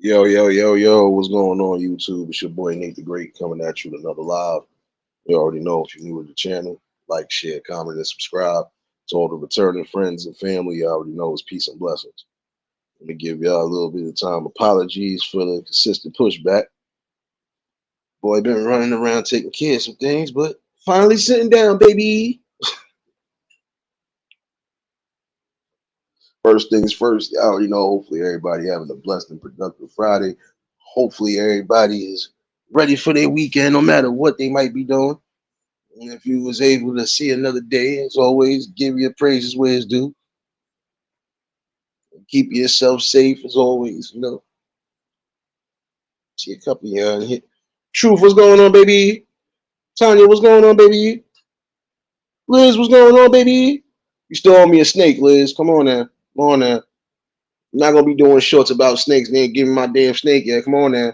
Yo, yo, yo, yo, what's going on, YouTube? It's your boy Nate the Great coming at you with another live. You already know if you're new to the channel, like, share, comment, and subscribe. To all the returning friends and family, you already know it's peace and blessings. Let me give y'all a little bit of time. Apologies for the consistent pushback. Boy, been running around taking care of some things, but finally sitting down, baby. First things first, you already know, hopefully everybody having a blessed and productive Friday. Hopefully everybody is ready for their weekend, no matter what they might be doing. And if you was able to see another day, as always, give your praises where it's due. Keep yourself safe as always. See a couple of y'all in here. Truth, what's going on, baby? Tanya, what's going on, baby? Liz, what's going on, baby? You still owe me a snake, Liz. Come on now. Come on now. I'm not gonna be doing shorts about snakes. They ain't giving my damn snake yet. Come on now.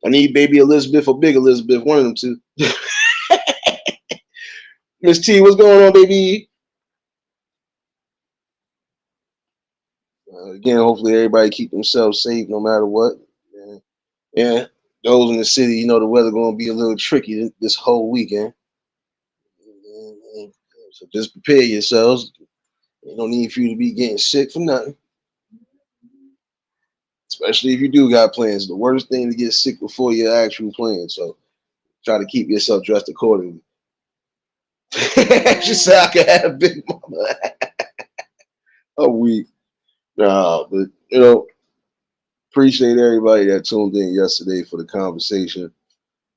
I need baby Elizabeth or big Elizabeth, one of them two. Miss T, what's going on, baby? Again, hopefully everybody keep themselves safe no matter what. Yeah, those in the city, the weather gonna be a little tricky this whole weekend. So just prepare yourselves. Ain't no need for you to be getting sick for nothing. Especially if you do got plans. The worst thing to get sick before your actual plans. So try to keep yourself dressed accordingly. She said I could have Big Mama a week. Nah, but appreciate everybody that tuned in yesterday for the conversation.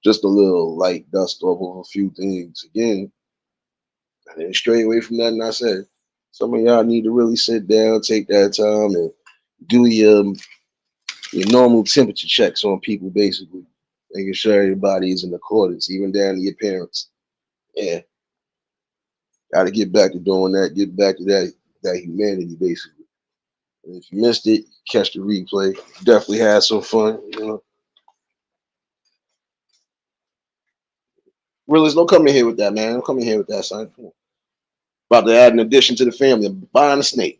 Just a little light dust off of a few things. Again, I didn't stray away from nothing I said. Some of y'all need to really sit down, take that time, and do your normal temperature checks on people, basically, making sure everybody is in accordance, even down to your parents. Yeah, got to get back to doing that. Get back to that humanity, basically. And if you missed it, catch the replay. Definitely had some fun. Realist, don't come in here with that, man. Don't come in here with that, son. About to add an addition to the family. I'm buying a snake.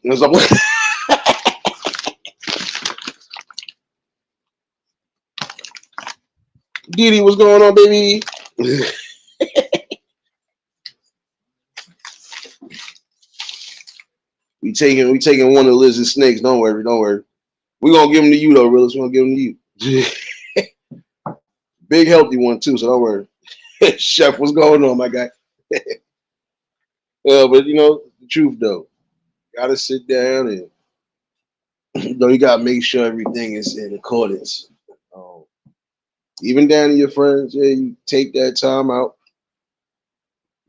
Didi, what's going on, baby? we taking one of Liz's snakes. Don't worry, don't worry. We're gonna give them to you though, Realist. We're gonna give them to you. Big healthy one too, so don't worry. Chef, what's going on, my guy? But the truth though, gotta sit down and you gotta make sure everything is in accordance. Um, Even down to your friends, yeah, you take that time out.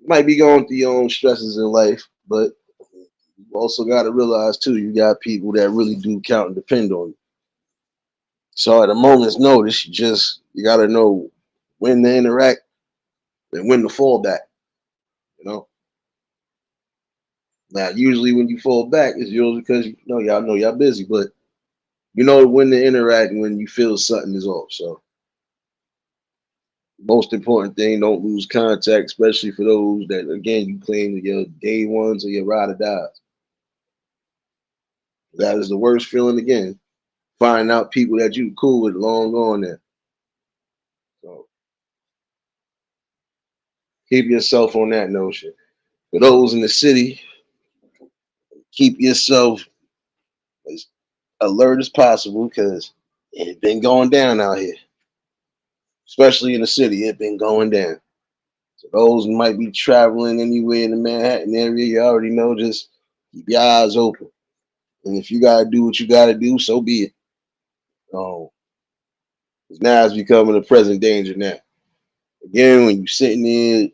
You might be going through your own stresses in life, but you also got to realize too, you got people that really do count and depend on you. So at a moment's notice, you got to know when to interact and when to fall back. You know. Now, usually when you fall back, it's usually because y'all know y'all busy, but you know when to interact and when you feel something is off. So most important thing, don't lose contact, especially for those that again you claim your day ones or your ride or dies. That is the worst feeling again. Finding out people that you cool with long gone there. So keep yourself on that notion. For those in the city, keep yourself as alert as possible because it's been going down out here, especially in the city. It's been going down. So those who might be traveling anywhere in the Manhattan area, you already know, just keep your eyes open. And if you gotta do what you gotta do, so be it. Um, 'Cause now it's becoming a present danger now. Again, when you're sitting there,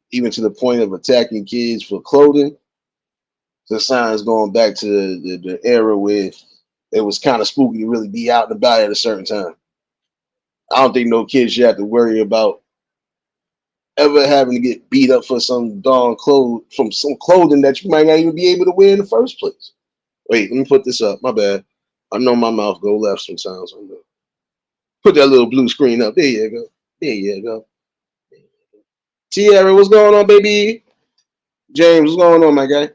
even to the point of attacking kids for clothing, the signs going back to the era where it was kind of spooky to really be out and about at a certain time. I don't think no kid should have to worry about ever having to get beat up for some darn clothes from some clothing that you might not even be able to wear in the first place. Wait, let me put this up. My bad. I know my mouth go left sometimes. Put that little blue screen up. There you go. There you go. Tierra, what's going on, baby? James, what's going on, my guy?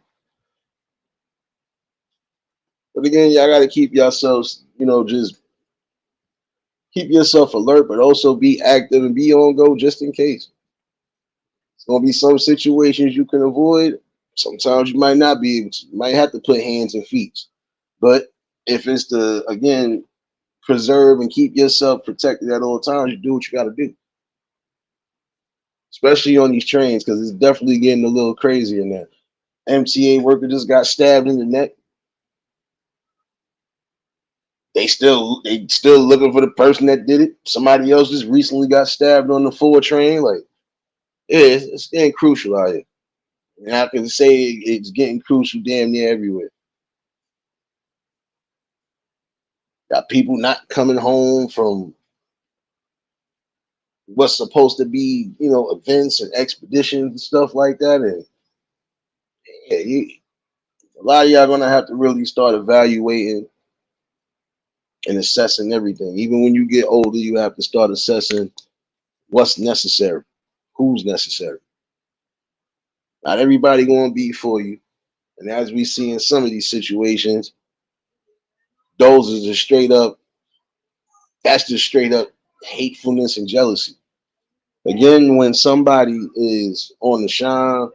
But again, y'all got to keep yourselves, just Keep yourself alert, but also be active and be on go just in case. It's gonna be some situations you can avoid. Sometimes you might not be able to. You might have to put hands and feet. But if it's to again preserve and keep yourself protected at all times, you do what you got to do. Especially on these trains, because it's definitely getting a little crazy in there. MTA worker just got stabbed in the neck. They still looking for the person that did it. Somebody else just recently got stabbed on the 4 train. Like, yeah, it's getting crucial out here. And I can say it's getting crucial damn near everywhere. Got people not coming home from what's supposed to be, events and expeditions and stuff like that. And yeah, a lot of y'all gonna have to really start evaluating and assessing everything. Even when you get older, you have to start assessing what's necessary, who's necessary. Not everybody gonna be for you. And as we see in some of these situations, those are just straight up, that's just straight up hatefulness and jealousy. Again, when somebody is on the shine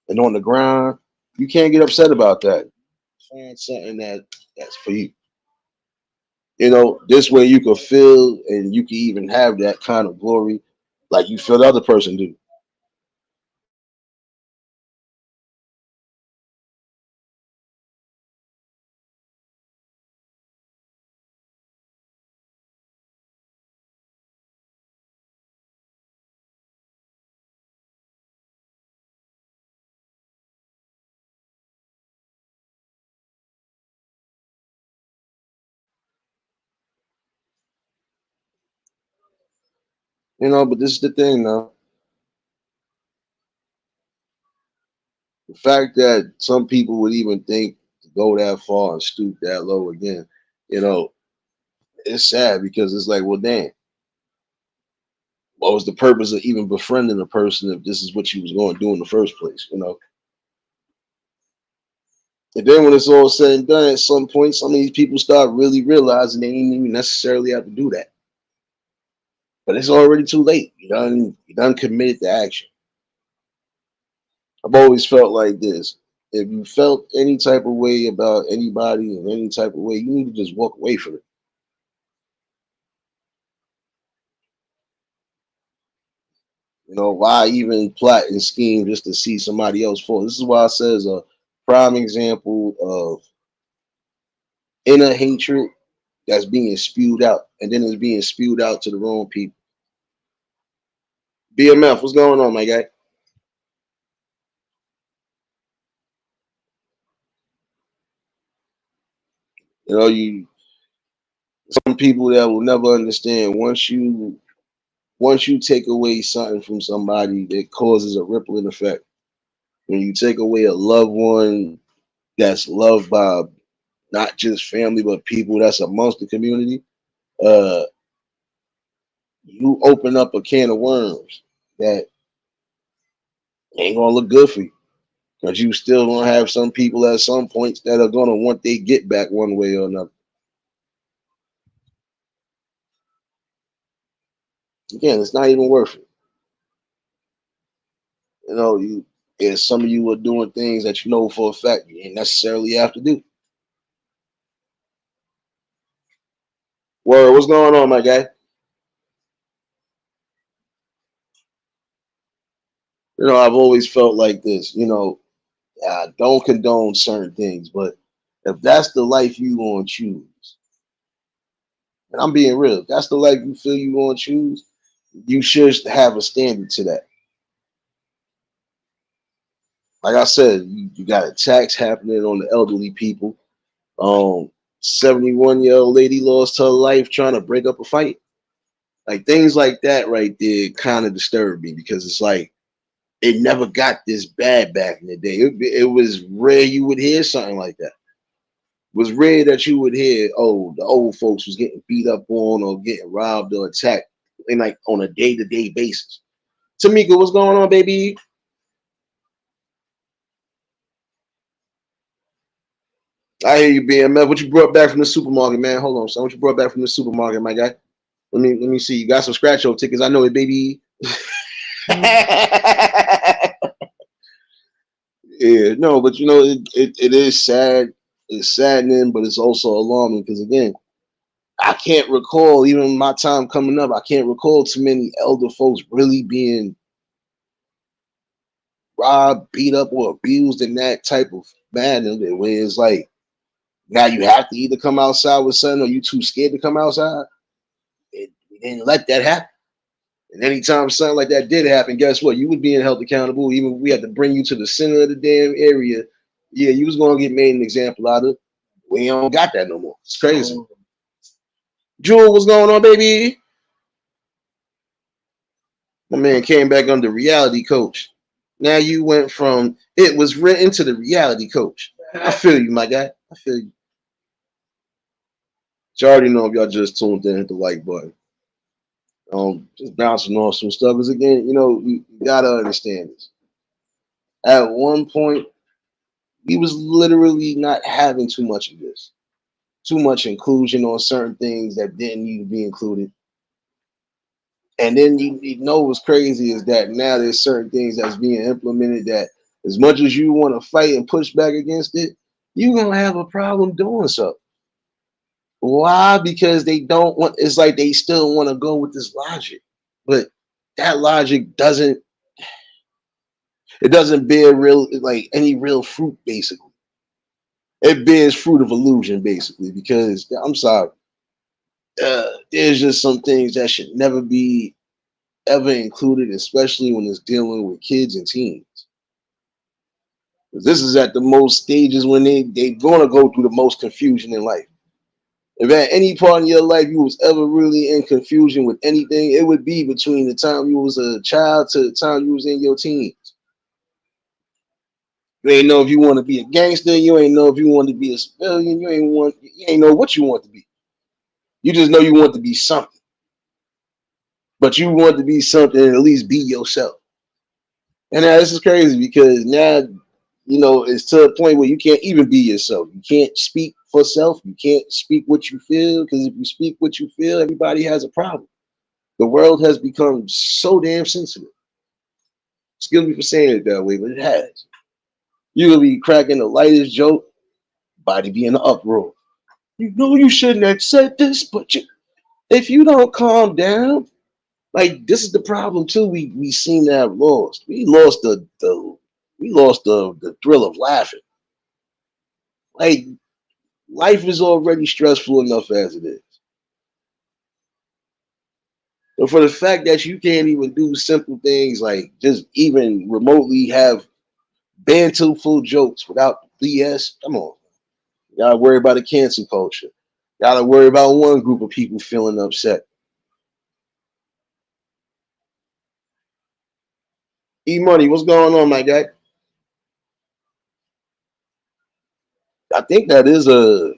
and on the ground, you can't get upset about that. Find something that's for you. This way you can feel and you can even have that kind of glory like you feel the other person do. But this is the thing though. The fact that some people would even think to go that far and stoop that low again, you know, it's sad because it's like, well, damn, what was the purpose of even befriending a person if this is what you was going to do in the first place? And then when it's all said and done, at some point, some of these people start really realizing they didn't even necessarily have to do that. But it's already too late. You done committed to action. I've always felt like this. If you felt any type of way about anybody in any type of way, you need to just walk away from it. Why even plot and scheme just to see somebody else fall? This is why I says a prime example of inner hatred that's being spewed out, and then it's being spewed out to the wrong people. BMF, what's going on, my guy? You some people that will never understand once you take away something from somebody, it causes a rippling effect. When you take away a loved one that's loved by not just family but people that's amongst the community, uh, you open up a can of worms that ain't gonna look good for you. Because you still gonna have some people at some points that are gonna want they get back one way or another. Again, it's not even worth it. You if some of you are doing things that you know for a fact you ain't necessarily have to do. Word, what's going on, my guy? I've always felt like this. I don't condone certain things, but if that's the life you gonna choose, and I'm being real, if that's the life you feel you gonna choose, you should have a standard to that. Like I said, you got attacks happening on the elderly people. 71-year-old lady lost her life trying to break up a fight. Like things like that right there kind of disturb me because it's like it never got this bad back in the day. It was rare you would hear something like that. It was rare that you would hear, oh, the old folks was getting beat up on or getting robbed or attacked in like on a day-to-day basis. Tamika, what's going on, baby? I hear you, BMF. What you brought back from the supermarket, man? Hold on, son. What you brought back from the supermarket, my guy? Let me see. You got some scratch off tickets. I know it, baby. Yeah, no, but it is sad. It's saddening, but it's also alarming because again, I can't recall even my time coming up. I can't recall too many elder folks really being robbed, beat up, or abused in that type of manner. Where it's like now you have to either come outside with something, or you too scared to come outside. We didn't let that happen. And anytime something like that did happen, guess what? You was being held accountable. Even if we had to bring you to the center of the damn area, yeah, you was gonna get made an example out of. We don't got that no more. It's crazy. Jewel, what's going on, baby? My man came back under reality coach. Now you went from it was written to the reality coach. I feel you, my guy. I feel you. You already know if y'all just tuned in, hit the like button. Just bouncing off some stuff. Because again, you gotta understand this. At one point, we was literally not having too much of this. Too much inclusion on certain things that didn't need to be included. And then you know what's crazy is that now there's certain things that's being implemented that as much as you want to fight and push back against it, you're gonna have a problem doing so. Why? Because they don't want it's like they still want to go with this logic. But that logic doesn't bear real like any real fruit basically. It bears fruit of illusion basically because I'm sorry. There's just some things that should never be ever included, especially when it's dealing with kids and teens. This is at the most stages when they're gonna go through the most confusion in life. If at any part in your life you was ever really in confusion with anything, it would be between the time you was a child to the time you was in your teens. You ain't know if you want to be a gangster, you ain't know if you want to be a civilian, you ain't know what you want to be. You just know you want to be something. But you want to be something and at least be yourself. And now this is crazy because now it's to a point where you can't even be yourself. You can't speak for self. You can't speak what you feel because if you speak what you feel, everybody has a problem. The world has become so damn sensitive. Excuse me for saying it that way, but it has. You will be cracking the lightest joke, body be in an uproar. You know you shouldn't accept this, but if you don't calm down, like this is the problem too. We seem to have lost. We lost the thrill of laughing. Like life is already stressful enough as it is. But for the fact that you can't even do simple things like just even remotely have banterful jokes without BS, come on. You gotta worry about the cancel culture. You gotta worry about one group of people feeling upset. E Money, what's going on, my guy? I think that is a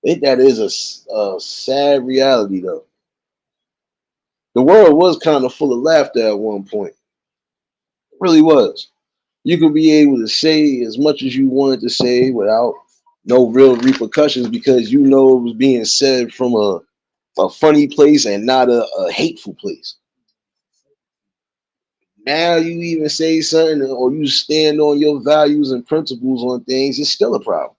a sad reality though. The world was kind of full of laughter at one point. It really was. You could be able to say as much as you wanted to say without no real repercussions because you know it was being said from a funny place and not a hateful place. Now you even say something or you stand on your values and principles on things, it's still a problem.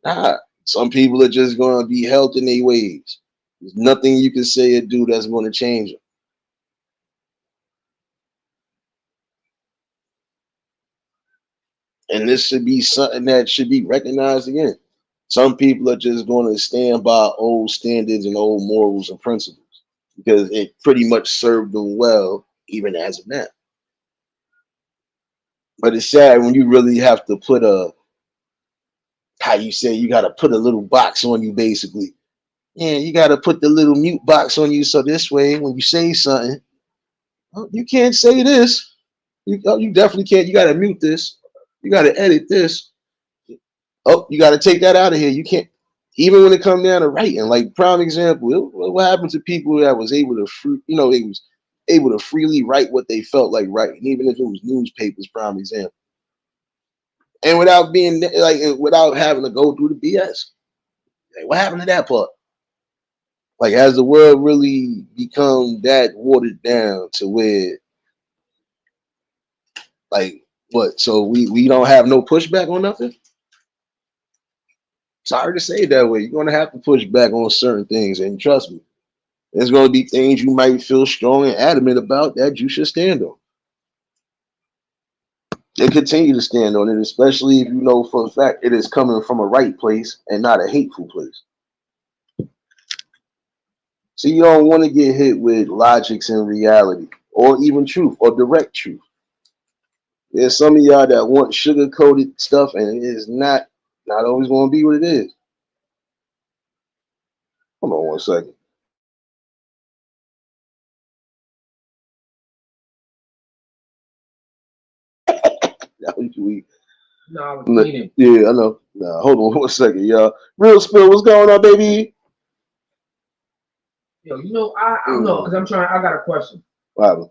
Nah, some people are just going to be held in their ways. There's nothing you can say or do that's going to change them. And this should be something that should be recognized again. Some people are just going to stand by old standards and old morals and principles because it pretty much served them well, even as of now. But it's sad when you really have to put how you say, you got to put a little box on you, basically. Yeah, you got to put the little mute box on you so this way, when you say something, oh, you can't say this. You definitely can't. You got to mute this. You got to edit this. Oh, you got to take that out of here. You can't. Even when it comes down to writing, like prime example, what happened to people that was able to, they was able to freely write what they felt like writing, even if it was newspapers. Prime example. and without being like without having to go through the BS. Like, what happened to that part? Like, has the world really become that watered down to where, like, what? So we don't have no pushback on nothing? Sorry to say it that way. You're gonna have to push back on certain things, and trust me, there's gonna be things you might feel strong and adamant about that you should stand on. And continue to stand on it, especially if you know for a fact it is coming from a right place and not a hateful place. So you don't want to get hit with logics and reality, or even truth, or direct truth. There's some of y'all that want sugar coated stuff, and it is not always going to be what it is. Hold on one second. No, I was cleaning. Yeah, I know. Nah, hold on one second, y'all. Real spill, what's going on, baby? Yo, you know, I don't know, because I'm trying, I got a question. Wow.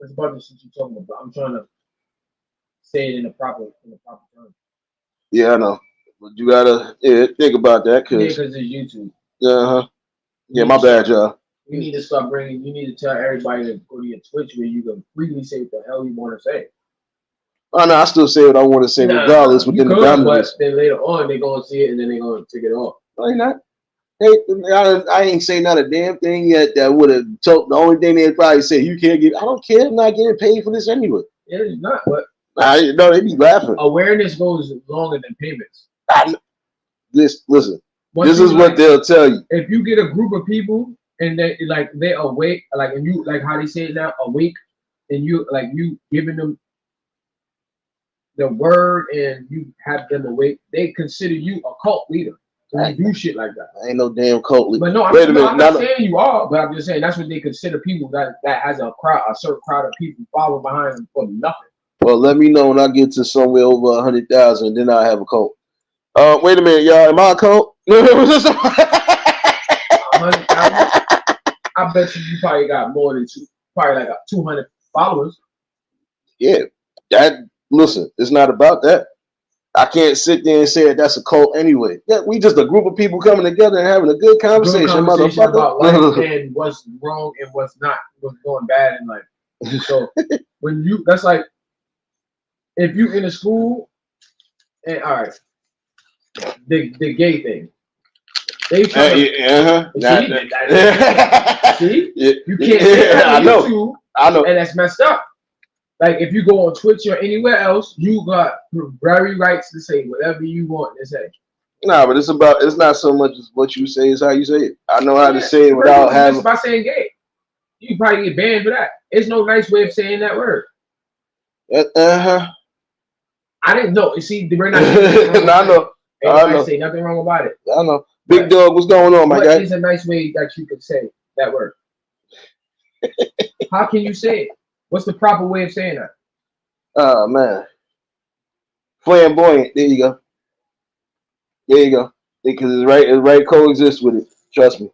It's about the shit you're talking about. I'm trying to say it in the proper term. Yeah, I know. But you gotta think about that, Yeah, cause because it's YouTube. uh-huh. Yeah, my bad, y'all. You need to start bringing. You need to tell everybody to go to your Twitch where you can freely say what the hell you want to say. Oh no, I still say what I want to say regardless within the boundaries. But then later on they're gonna see it and then they're gonna take it off. No, you're not. Hey, I ain't say not a damn thing yet that would have told. The only thing they'd probably say, you can't get. I don't care. I'm not getting paid for this anyway. Yeah, it's not. But no, they be laughing. Awareness goes longer than payments. Listen. This is what they'll tell you. If you get a group of people and they're awake, like, and you like how they say it now, awake, and you giving them the word and you have them awake, they consider you a cult leader. When you do shit like that. I ain't no damn cult leader. But no, I'm not saying you are, but I'm just saying that's what they consider people that has a certain crowd of people following behind them for nothing. Well, let me know when I get to somewhere over 100,000, then I have a cult. Wait a minute, y'all. Am I a cult? 100,000. I bet you probably got more than probably like 200 followers. Yeah, listen, it's not about that. I can't sit there and say that's a cult anyway. Yeah, we just a group of people coming together and having a good conversation motherfucker. About life and what's wrong and what's not, what's going bad in life. So when you, that's like, if you in a school, and all right, the gay thing. They try see, you can't say that on YouTube, I know, and that's messed up. Like if you go on Twitch or anywhere else, you got very rights to say whatever you want to say. Nah, but it's not so much as what you say, it's how you say it. I know how to say it without having. Just by saying gay, you probably get banned for that. It's no nice way of saying that word. I didn't know. You see, we're not. I know. I say nothing wrong about it. I know. Big dog, what's going on, my guy? What is a nice way that you could say that word? How can you say it? What's the proper way of saying that? Oh man, flamboyant. There you go. There you go. Because it's right coexist with it. Trust me.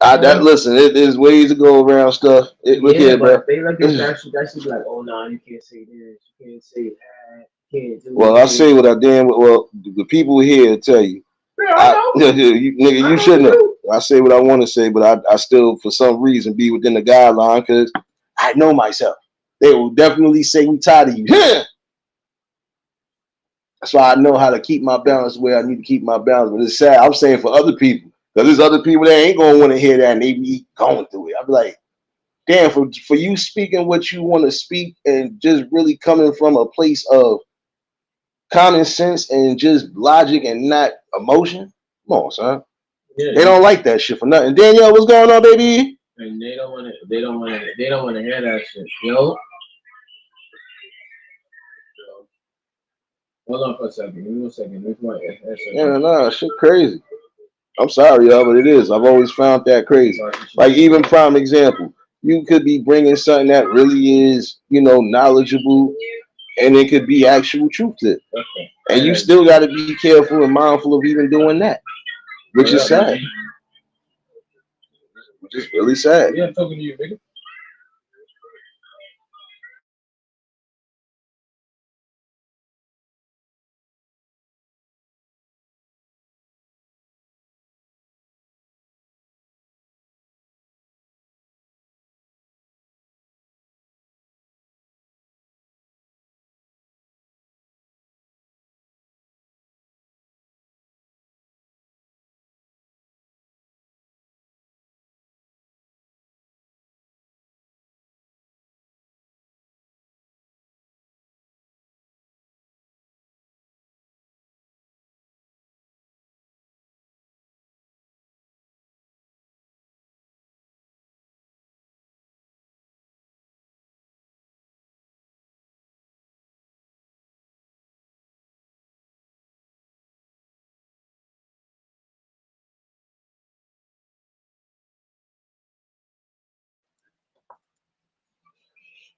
Listen, there's ways to go around stuff. Look here, bro. They like that should be like, oh no, you can't say this, you can't say that, you can't do well, I say what I damn well. The people here tell you. Yeah, I know. Nigga, you shouldn't have. I say what I want to say, but I still, for some reason, be within the guideline because I know myself. They will definitely say we tired of you. That's why I know how to keep my balance where I need to keep my balance. But it's sad. I'm saying for other people. Because there's other people that ain't going to want to hear that and they be going through it. I'm like, damn, for you speaking what you want to speak and just really coming from a place of common sense and just logic and not emotion. Come on, son. Yeah, they don't like that shit for nothing. Danielle, what's going on, baby? And they don't want to hear that shit, yo. Hold on for a second. Give me 1 second. Yeah, nah, shit crazy. I'm sorry, y'all, but it is. I've always found that crazy. Like, even prime example, you could be bringing something that really is, knowledgeable, and it could be actual truth to it. Okay. And you still got to be careful and mindful of even doing that, which is sad. Which is really sad. Yeah, I'm talking to you, nigga.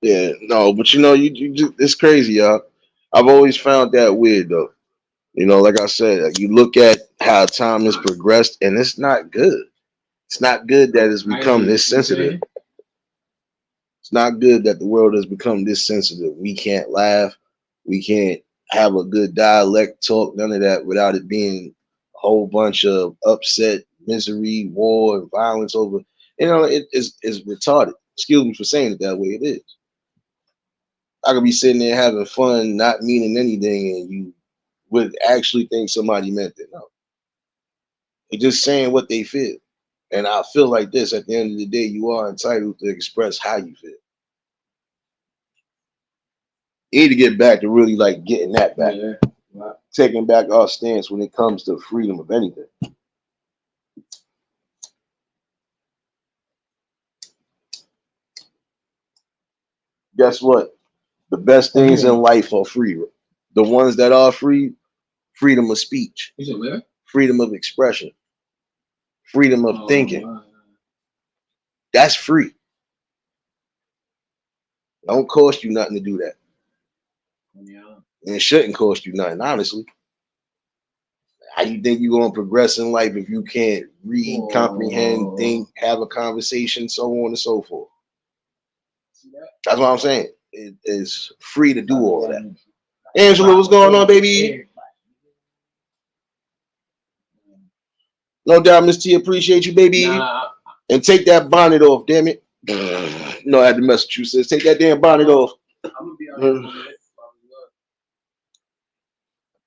Yeah, no, but it's crazy, y'all. I've always found that weird though. Like I said, like, you look at how time has progressed, and it's not good. It's not good that it's become this sensitive. It's not good that the world has become this sensitive. We can't laugh. We can't have a good dialect talk, none of that without it being a whole bunch of upset, misery, war, and violence over. It's retarded. Excuse me for saying it that way. It is. I could be sitting there having fun, not meaning anything, and you would actually think somebody meant it. No, they're just saying what they feel. And I feel like this at the end of the day, you are entitled to express how you feel. You need to get back to really like getting that back, taking back our stance when it comes to freedom of anything. Guess what? The best things in life are free. The ones that are free, freedom of speech, freedom of expression, freedom of thinking. That's free. Don't cost you nothing to do that. And it shouldn't cost you nothing, honestly. How you think you're gonna progress in life if you can't read, comprehend, think, have a conversation, so on and so forth? That's what I'm saying. It is free to do all of that. Angela, what's going on, baby? No doubt, Miss T, appreciate you, baby. And take that bonnet off, damn it. No, I had to mess with you, sis. Take that damn bonnet off. I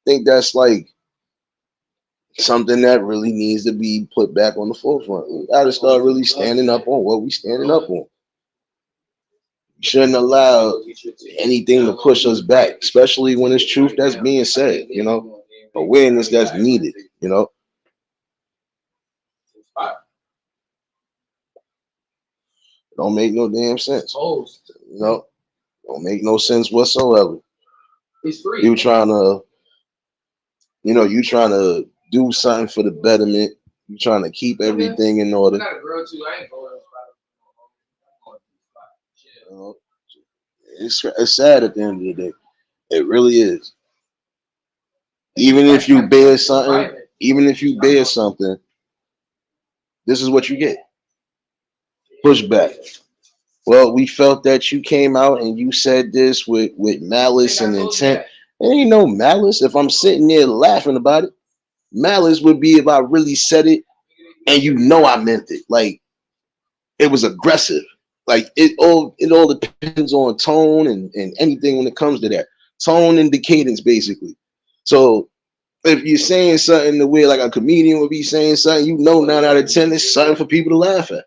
think that's like something that really needs to be put back on the forefront. We gotta start really standing up on what we standing up on. We shouldn't allow anything to push us back, especially when it's truth that's being said, awareness that's needed. Don't make no damn sense. Don't make no sense whatsoever. You trying to, you trying to do something for the betterment. You trying to keep everything in order. It's sad at the end of the day. It really is. Even if you bear something, this is what you get. Pushback. Well, we felt that you came out and you said this with malice and intent. There ain't no malice. If I'm sitting there laughing about it, malice would be if I really said it and I meant it. Like it was aggressive. Like it all depends on tone and anything when it comes to that. Tone and the cadence, basically. So if you're saying something the way like a comedian would be saying something, 9 out of 10 is something for people to laugh at.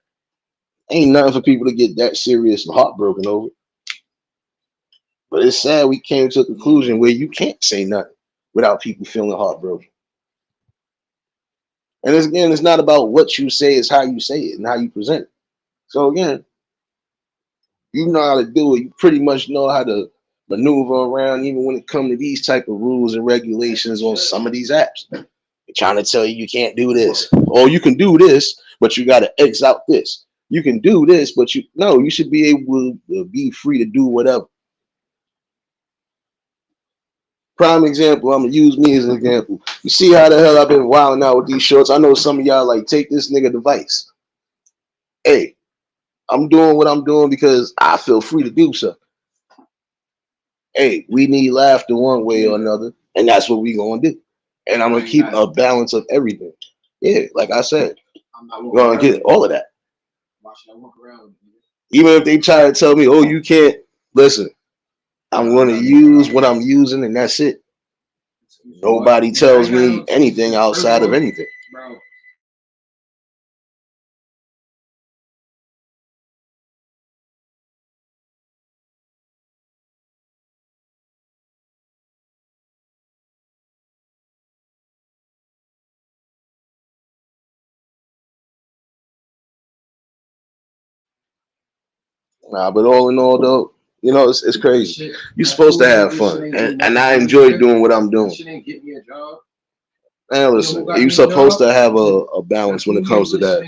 Ain't nothing for people to get that serious and heartbroken over. But it's sad we came to a conclusion where you can't say nothing without people feeling heartbroken. And it's not about what you say, it's how you say it and how you present it. So again, you know how to do it. You pretty much know how to maneuver around, even when it comes to these type of rules and regulations on some of these apps. They're trying to tell you can't do this, or you can do this, but you got to X out this. You can do this, but you should be able to be free to do whatever. Prime example, I'm gonna use me as an example. You see how the hell I've been wilding out with these shorts. I know some of y'all like take this nigga device. Hey, I'm doing what I'm doing because I feel free to do so. Hey, we need laughter one way or another, and that's what we gonna do. And I'm gonna keep a balance of everything. Yeah, like I said, we're gonna get all of that. Even if they try to tell me, oh, you can't listen, I'm gonna use what I'm using, and that's it. Nobody tells me anything outside of anything. Nah, but all in all, though, it's crazy. You're supposed to have fun, and I enjoy doing what I'm doing. Man, listen, you're supposed to have a balance when it comes to that.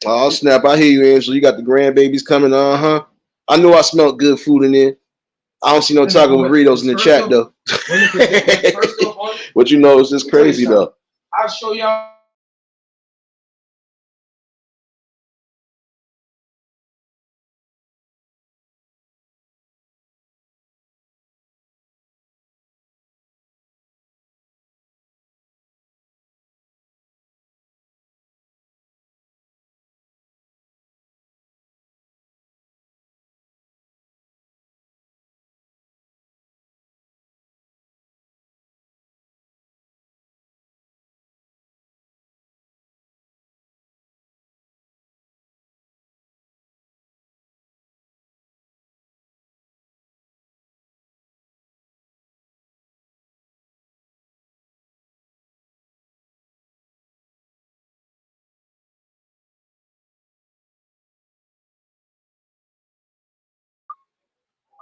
Oh snap! I hear you, Angela. You got the grandbabies coming. I knew I smelled good food in there. I don't see no taco burritos in the chat though. But you know, it's just crazy though. I'll show y'all.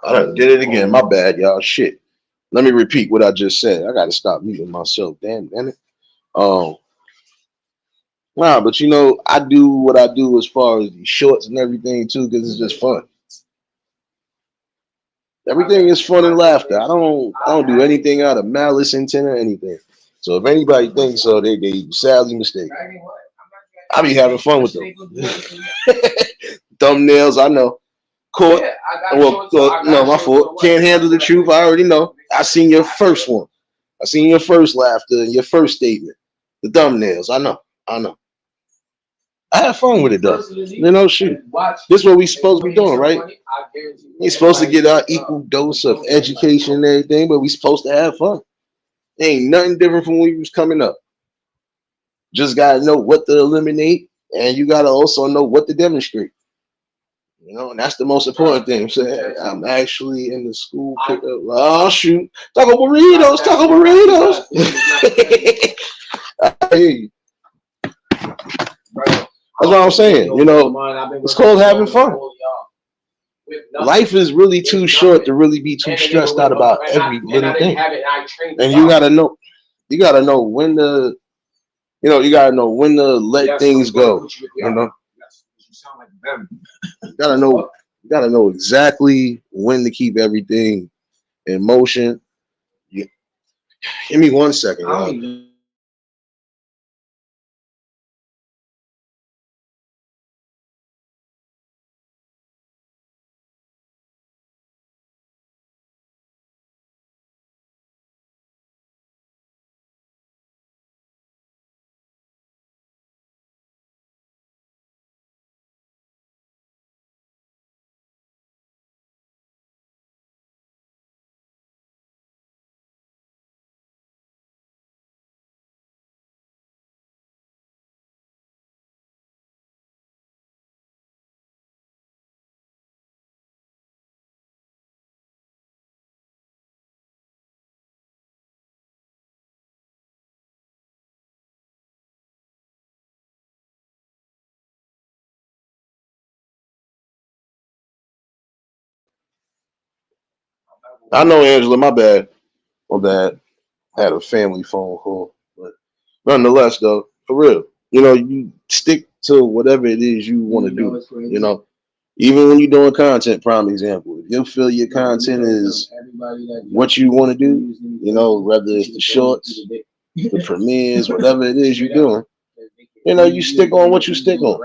I done did it again. My bad, y'all. Shit. Let me repeat what I just said. I gotta stop muting myself. Damn it. Um, nah, but you know, I do what I do as far as the shorts and everything too, because it's just fun. Everything is fun and laughter. I don't do anything out of malice, intent, or anything. So if anybody thinks so, they sadly mistaken. I be having fun with them. Thumbnails, I know. Court. No, my fault. Can't handle the truth. I already know. I seen your first one. I seen your first laughter and your first statement. The thumbnails. I know. I know. I have fun with it though. You know, shoot. This is what we supposed to be doing, right? We supposed to get our equal dose of education and everything, but we supposed to have fun. Ain't nothing different from when we was coming up. Just gotta know what to eliminate, and you gotta also know what to demonstrate. You know, and that's the most important thing. So I'm actually in the school pickup. Oh shoot, taco burritos, taco burritos. I hear you. That's what I'm saying. You know, it's called having fun. Life is really too short to really be too stressed out about every little thing. And you gotta know. You gotta know when to. You know, you gotta know when to let things go. You know. You gotta know. You gotta know exactly when to keep everything in motion. You, give me 1 second, y'all. I know, Angela. My bad. My bad. I had a family phone call, but nonetheless, though, for real, you know, you stick to whatever it is you want to do. You know, even when you're doing content, prime example, if you feel your content is what you want to do, you know, whether it's the shorts, the premieres, whatever it is you're doing, you know, you stick on what you stick on.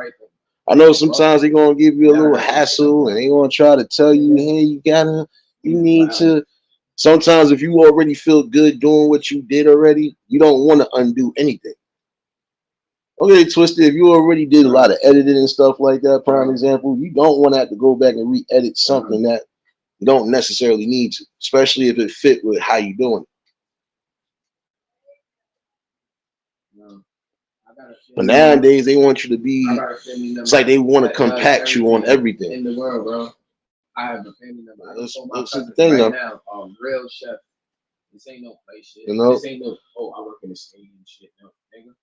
I know sometimes they're gonna give you a little hassle and they're gonna try to tell you, hey, you need to. Sometimes if you already feel good doing what you did already, you don't want to undo anything. Okay, twisted. If you already did a lot of editing and stuff like that, prime example, you don't want to have to go back and re-edit something that you don't necessarily need to, especially if it fit with how you doing it. But nowadays they want you to be. It's like they want to compact you on everything. In the world, bro. I have a family member. That's the thing, though. Now, real chef. This ain't no play shit. You know? This ain't no. Oh, I work in the stadium shit. No, nigga.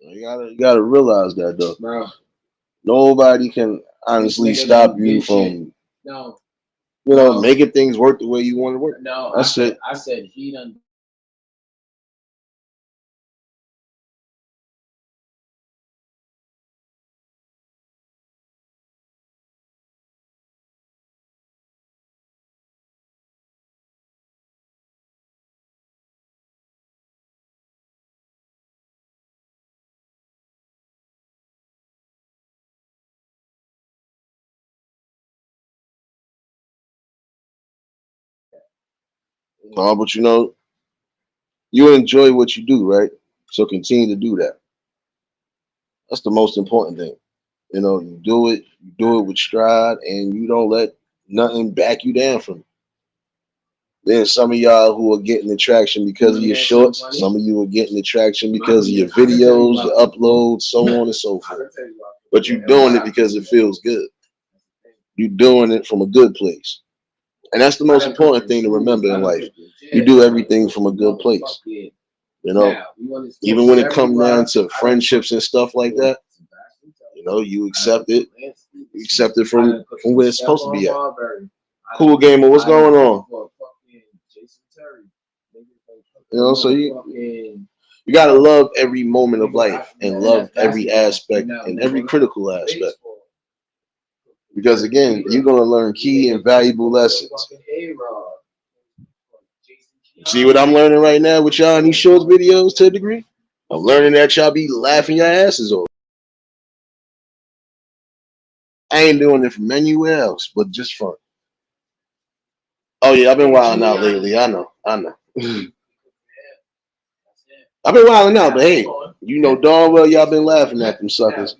You gotta realize that though, bro. Nobody can honestly stop you from, no, making things work the way you want to work. No, that's it. I said he done. But you know, you enjoy what you do, right? So continue to do that. That's the most important thing. You know, you do it with stride, and you don't let nothing back you down from it. Then some of y'all who are getting the traction because of your shorts, some of you are getting the traction because of your videos, your uploads, so on and so forth. But you're doing it because it feels good. You're doing it from a good place. And that's the most important thing to remember in life. You do everything from a good place. You know, even when it comes down to friendships and stuff like that, you know, you accept it. You accept it from where it's supposed to be at. Cool gamer, what's going on? You know, so you gotta love every moment of life and love every aspect and every critical aspect. Because again, you're gonna learn key and valuable lessons. See what I'm learning right now with y'all in these shorts videos to a degree? I'm learning that y'all be laughing your asses off. I ain't doing it from anywhere else, but just fun. Oh yeah, I've been wilding out lately. I know. I've been wilding out, but hey, you know darn well y'all been laughing at them suckers.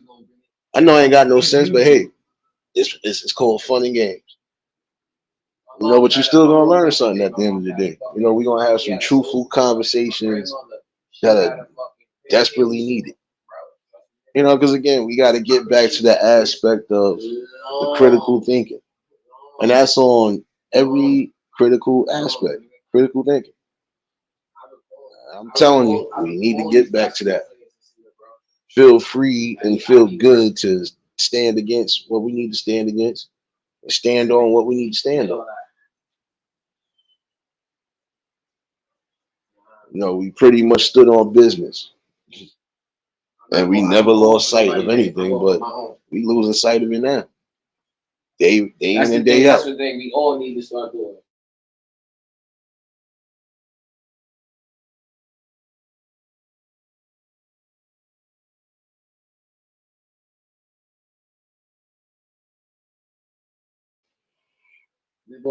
I know I ain't got no sense, but hey, it's called fun and games. You know, but you still gonna learn something at the end of the day. You know, we're gonna have some truthful conversations that are desperately needed. You know, because again, we got to get back to the aspect of the critical thinking, and that's on every critical aspect. Critical thinking. I'm telling you, we need to get back to that. Feel free and feel good to stand against what we need to stand against, and stand on what we need to stand on. You know, we pretty much stood on business, and we never lost sight of anything, but we losing sight of it now. Day in and day out. That's the thing we all need to start doing.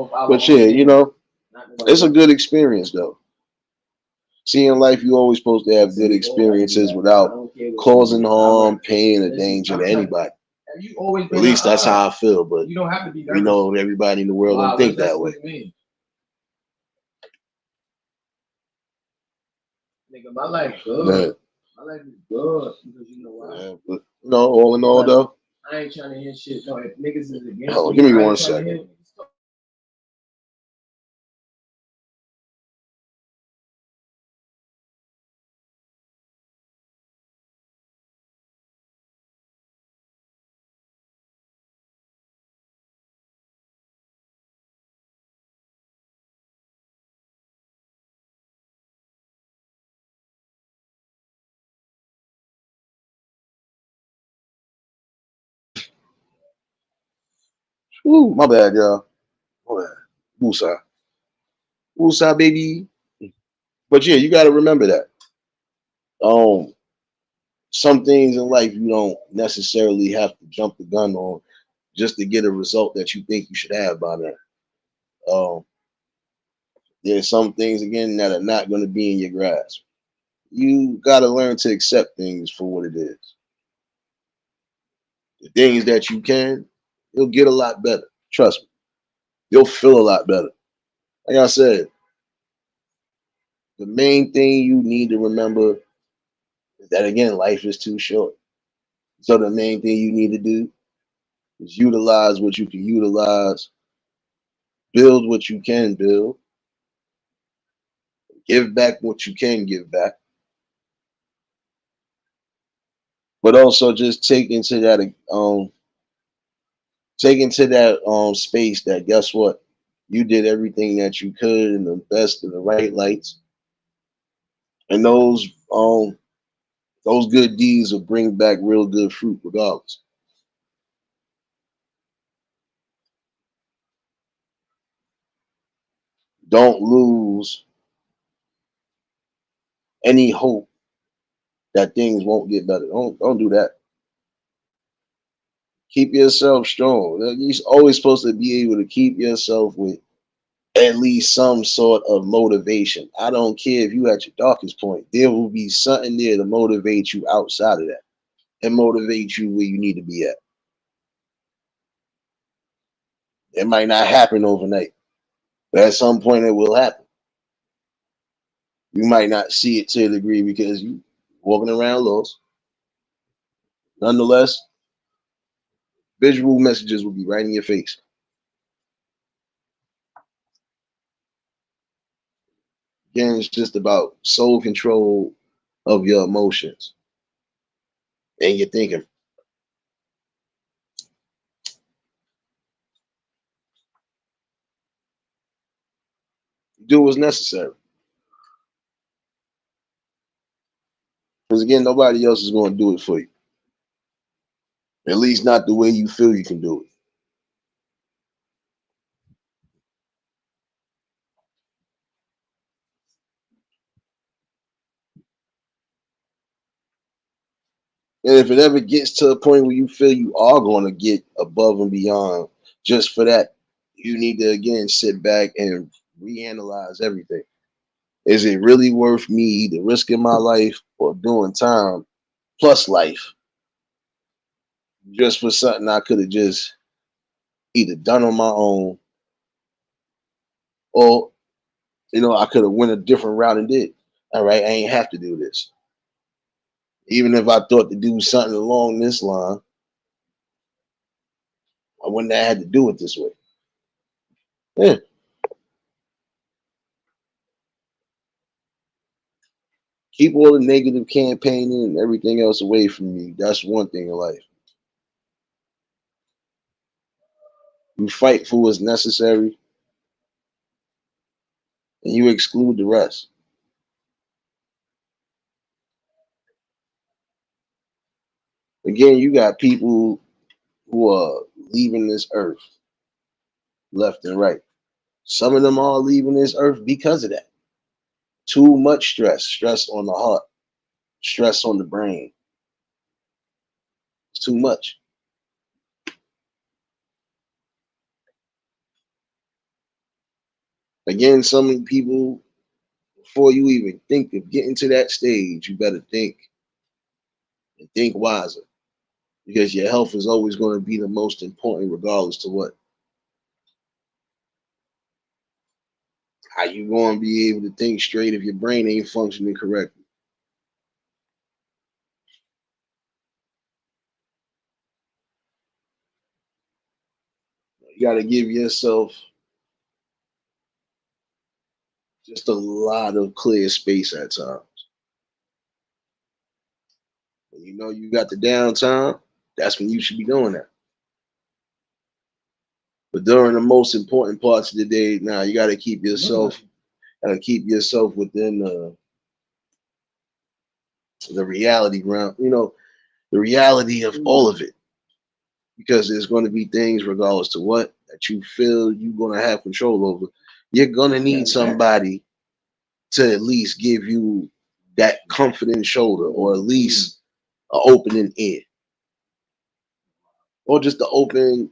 But yeah, you know, it's a good experience though. See, in life, you always supposed to have good experiences without causing harm, pain, or danger to anybody. At least that's how I feel. But we know everybody in the world don't think that way. Nigga, my life good. My life is good because you know why. Yeah, but no, all in all though. I ain't trying to hear shit. No, if niggas is against me, give me 1 second. Ooh, my bad, y'all. My bad. Woosah. Woosah, baby. But yeah, you got to remember that. Um, some things in life you don't necessarily have to jump the gun on just to get a result that you think you should have by now. Um, there's some things again that are not going to be in your grasp. You got to learn to accept things for what it is. The things that you can, you'll get a lot better. Trust me, you'll feel a lot better. Like I said, the main thing you need to remember is that again, life is too short. So the main thing you need to do is utilize what you can utilize, build what you can build, give back what you can give back, but also just take into that space that guess what, you did everything that you could in the best of the right lights, and those good deeds will bring back real good fruit regardless. Don't lose any hope that things won't get better. Don't do that. Keep yourself strong. You're always supposed to be able to keep yourself with at least some sort of motivation. I don't care if you at your darkest point. There will be something there to motivate you outside of that and motivate you where you need to be at. It might not happen overnight, but at some point it will happen. You might not see it to a degree because you walking around lost. Nonetheless, visual messages will be right in your face. Again, it's just about soul control of your emotions and your thinking. Do what's necessary. Because again, nobody else is going to do it for you. At least not the way you feel you can do it. And if it ever gets to a point where you feel you are going to get above and beyond just for that, you need to again sit back and reanalyze everything. Is it really worth me either risking my life or doing time plus life just for something I could have just either done on my own or I could have went a different route and did. All right, I ain't have to do this. Even if I thought to do something along this line, I wouldn't have had to do it this way. Yeah. Keep all the negative campaigning and everything else away from you. That's one thing in life. You fight for what's necessary and you exclude the rest. Again, you got people who are leaving this earth left and right. Some of them are leaving this earth because of that. Too much stress on the heart, stress on the brain. It's too much. Again, some people, before you even think of getting to that stage, you better think and think wiser because your health is always going to be the most important, regardless to what. How you going to be able to think straight if your brain ain't functioning correctly? You got to give yourself just a lot of clear space at times. When you know you got the downtime, that's when you should be doing that. But during the most important parts of the day, now you got to keep yourself within the reality realm. The reality of all of it, because there's going to be things, regardless to what, that you feel you're going to have control over. You're going to need somebody to at least give you that comforting shoulder, or at least an opening ear, or just the open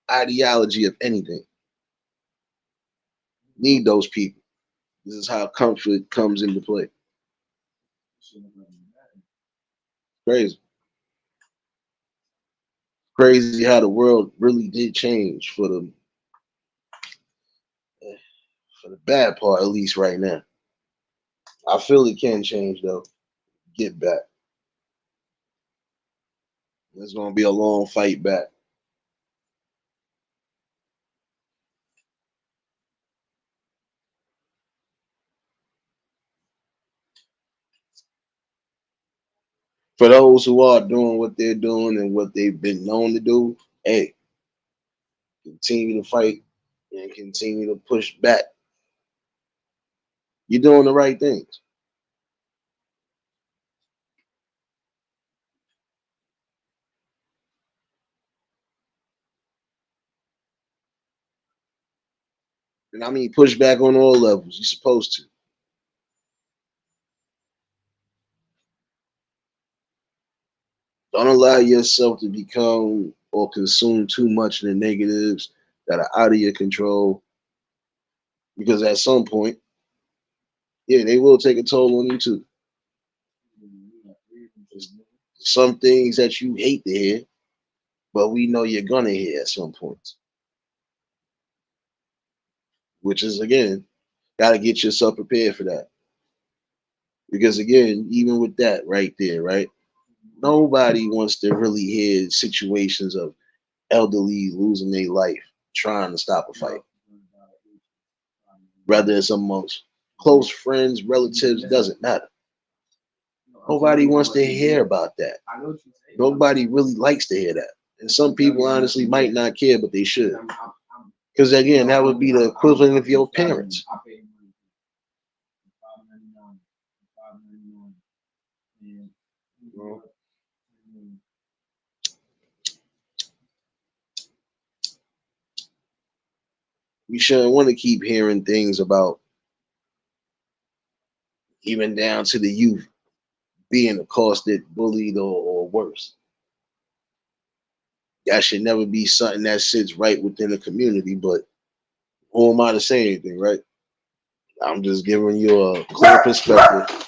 ideology of anything. Need those people. This is how comfort comes into play. Crazy. Crazy how the world really did change for the bad part, at least right now. I feel it can change though. Get back. It's gonna be a long fight back. For those who are doing what they're doing and what they've been known to do, hey, continue to fight and continue to push back. You're doing the right things. And I mean, push back on all levels. You're supposed to. Don't allow yourself to become or consume too much in the negatives that are out of your control. because at some point, yeah, they will take a toll on you too. Some things that you hate to hear, but we know you're gonna hear at some point, which is again, gotta get yourself prepared for that. Because again, even with that right there, right? Nobody wants to really hear situations of elderly losing their life trying to stop a fight. Whether it's amongst close friends, relatives, doesn't matter. Nobody wants to hear about that. Nobody really likes to hear that. And some people honestly might not care, but they should. Because again, that would be the equivalent of your parents. We shouldn't want to keep hearing things about even down to the youth being accosted, bullied, or worse. That should never be something that sits right within the community. But who am I to say anything, right? I'm just giving you a clear perspective.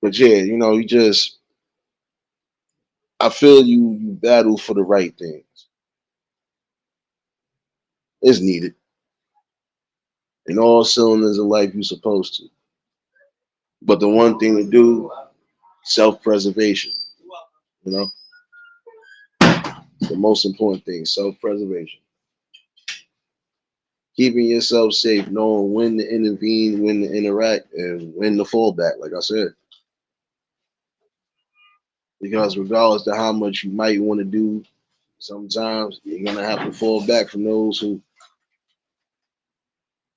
But yeah, you just I feel you battle for the right things. It's needed in all cylinders of life. You're supposed to. But the one thing to do, self-preservation. You know, the most important thing, self-preservation. Keeping yourself safe, knowing when to intervene, when to interact, and when to fall back. Like I said, because regardless of how much you might want to do, sometimes you're gonna have to fall back from those who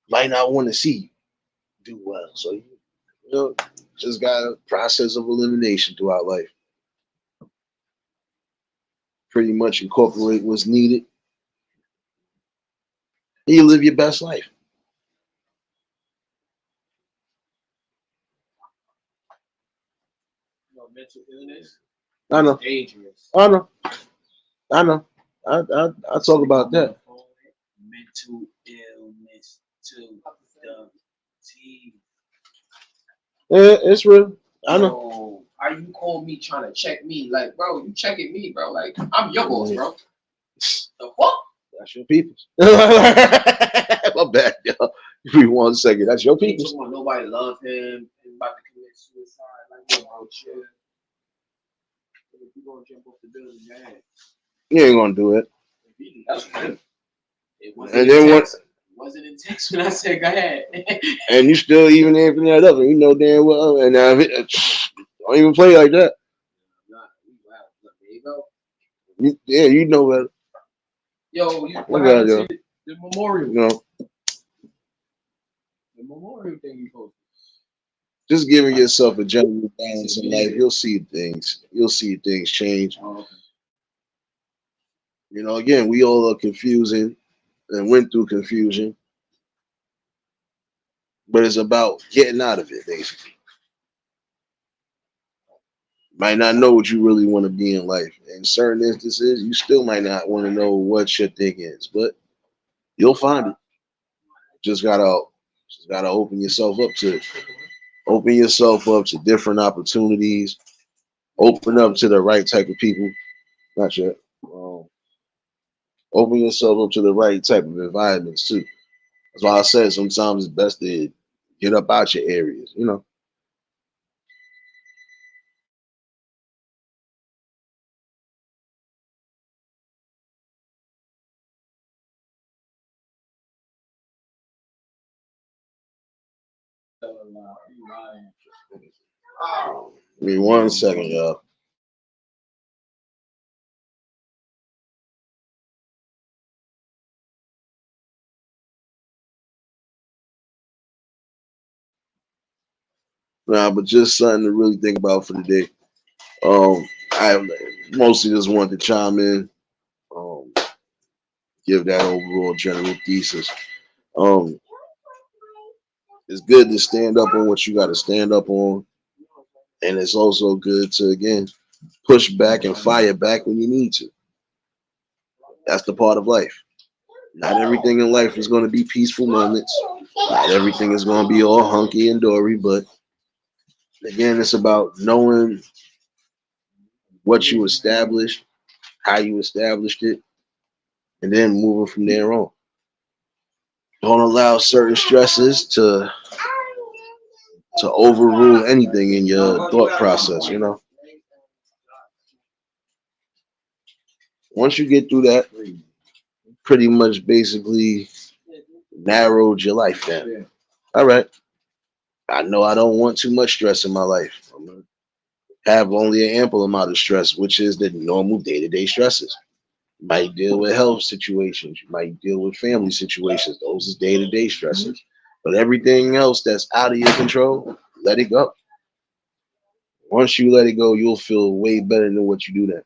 might not want to see you do well. So just got a process of elimination throughout life. Pretty much incorporate what's needed, and you live your best life. Mental illness I is know, dangerous. I know, I know. I talk about that. Mental illness to the T. Yeah, it's real. I know. Bro, how you call me trying to check me? Like, bro, you checking me, bro. Like, I'm your boss, bro. The fuck? That's your people. My bad, yo. Give me 1 second. That's your He ain't people. talking about nobody love him and about to commit suicide. Like, yo, bro, chill. If you gonna jump off the building, man. You ain't gonna do it. That's good. It wasn't And in then what? text. It wasn't in text when I said go ahead. And you still even amping that up, and you know damn well. And don't even play like that. Nah, wow. There you go. Yeah, you know better. Yo, what Look at happened yo. to the memorial? You know, The memorial thing you posted. just giving yourself a general balance in life. You'll see things. You'll see things change. Oh, okay. Again, we all are confusing and went through confusion, but it's about getting out of it, basically. Might not know what you really want to be in life. In certain instances, you still might not want to know what your thing is, but you'll find it. Just gotta open yourself up to it. Open yourself up to different opportunities. Open up to the right type of people. Not yet. Open yourself up to the right type of environments too. That's why I said sometimes it's best to get up out your areas. Give me 1 second, y'all. Nah, but just something to really think about for the day. I mostly just wanted to chime in, give that overall general thesis. Um, It's good to stand up on what you got to stand up on, and it's also good to again push back and fire back when you need to. That's the part of life. Not everything in life is going to be peaceful moments. Not everything is going to be all hunky and dory, but again, it's about knowing what you established, how you established it, and then moving from there on. Don't allow certain stresses to overrule anything in your thought process, you know. Once you get through that, pretty much basically narrowed your life down. All right. I know I don't want too much stress in my life. I'm gonna have only an ample amount of stress, which is the normal day-to-day stresses. You might deal with health situations, you might deal with family situations. Those is day-to-day stresses. But everything else that's out of your control, let it go. Once you let it go, you'll feel way better than what you do then.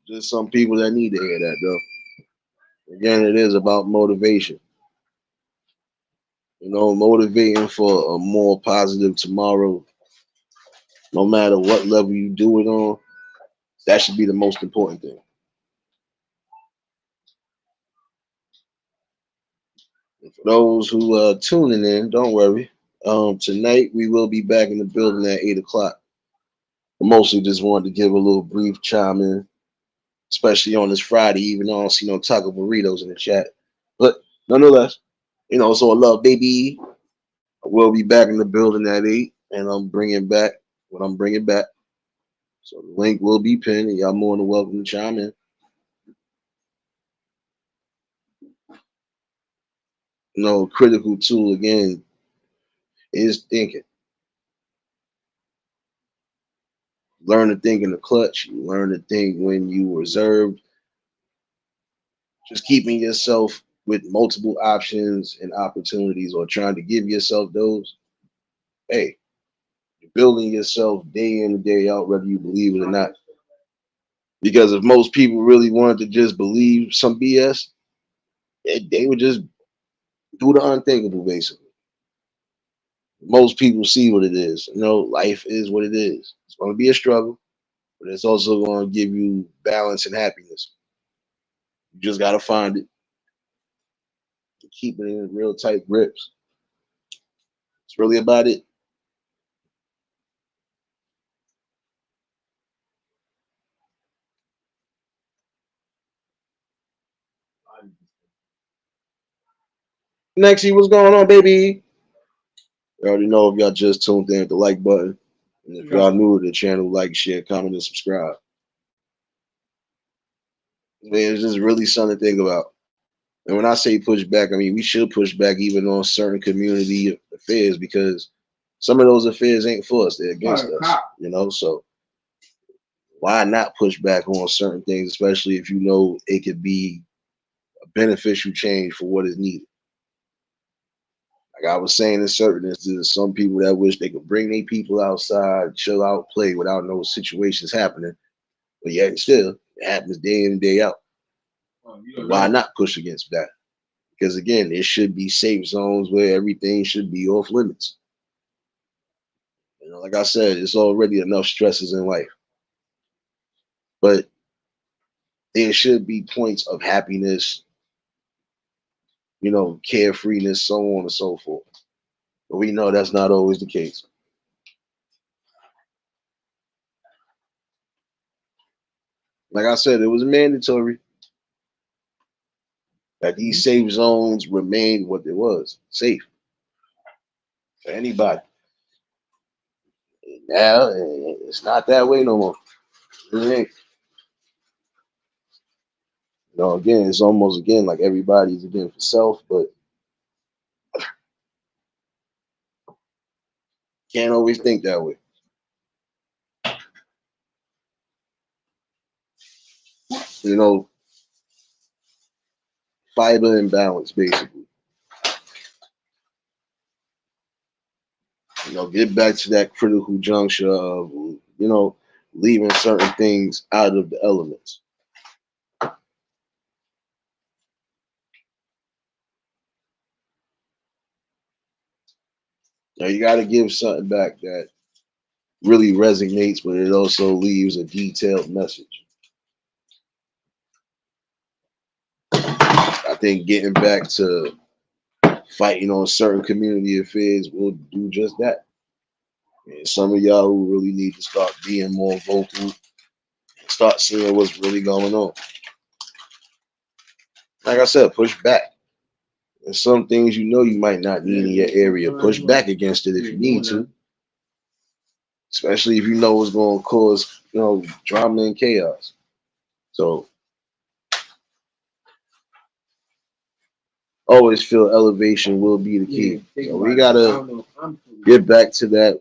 Just some people that need to hear that though. Again, it is about motivation. You know, motivating for a more positive tomorrow, no matter what level you do it on, that should be the most important thing. And for those who are tuning in, don't worry. Tonight we will be back in the building at 8 o'clock. I mostly just wanted to give a little brief chime in, especially on this Friday, even though I don't see no taco burritos in the chat. But nonetheless, so I love baby. I will be back in the building at 8, and I'm bringing back what I'm bringing back. So the link will be pinned, and y'all more than welcome to chime in. Critical tool again is thinking. Learn to think in the clutch. You learn to think when you reserved. Just keeping yourself with multiple options and opportunities, or trying to give yourself those. Hey, you're building yourself day in and day out, whether you believe it or not. Because if most people really wanted to just believe some BS, they would just do the unthinkable, basically. Most people see what it is. Life is what it is. It's going to be a struggle, but it's also going to give you balance and happiness. You just got to find it, keep it in real tight grips. It's really about it. Nexie, what's going on, baby? You already know if y'all just tuned in, hit the like button. And if y'all new to the channel, like, share, comment, and subscribe. Man, it's just really something to think about. And when I say push back, I mean we should push back even on certain community affairs, because some of those affairs ain't for us; they're against us. So why not push back on certain things, especially if you know it could be a beneficial change for what is needed? Like I was saying, in certain instances, some people that wish they could bring their people outside, chill out, play without no situations happening. But yet still, it happens day in and day out. Why not push against that? Because again, there should be safe zones where everything should be off limits. Like I said, it's already enough stresses in life. But there should be points of happiness, carefreeness, so on and so forth. But we know that's not always the case. Like I said, it was mandatory that these safe zones remain what it was, safe for anybody. Now it's not that way no more. It ain't. Again, it's almost again like everybody's again for self, but can't always think that way. Fiber and balance, basically. Get back to that critical juncture of, leaving certain things out of the elements. Now you got to give something back that really resonates, but it also leaves a detailed message. I think getting back to fighting on certain community affairs will do just that. And some of y'all who really need to start being more vocal, start seeing what's really going on. Like I said, push back. There's some things you know you might not need in your area. Push back against it if you need to, especially if you know it's going to cause drama and chaos. So always feel elevation will be the key. So we gotta get back to that.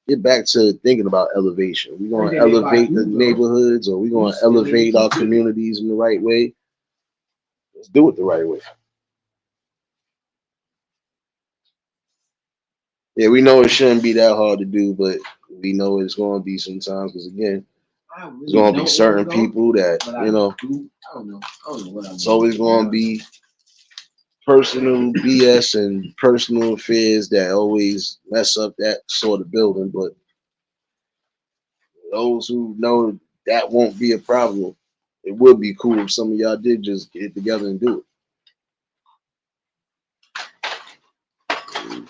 Get back to thinking about elevation. We're going to elevate the neighborhoods, or we're going to elevate our communities in the right way. Let's do it the right way. Yeah, we know it shouldn't be that hard to do, but we know it's going to be sometimes because, again, there's going to be certain people that, it's always going to be personal BS and personal affairs that always mess up that sort of building. But those who know that won't be a problem, it would be cool if some of y'all did just get together and do it.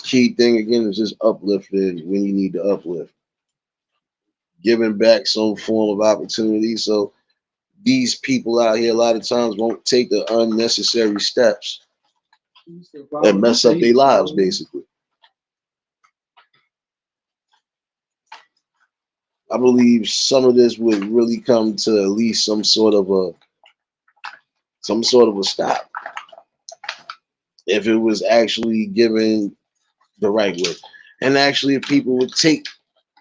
Key thing again is just uplifting when you need to uplift, giving back some form of opportunity. So these people out here a lot of times won't take the unnecessary steps and mess up their lives, basically. I believe some of this would really come to at least some sort of a stop if it was actually given the right way, and actually if people would take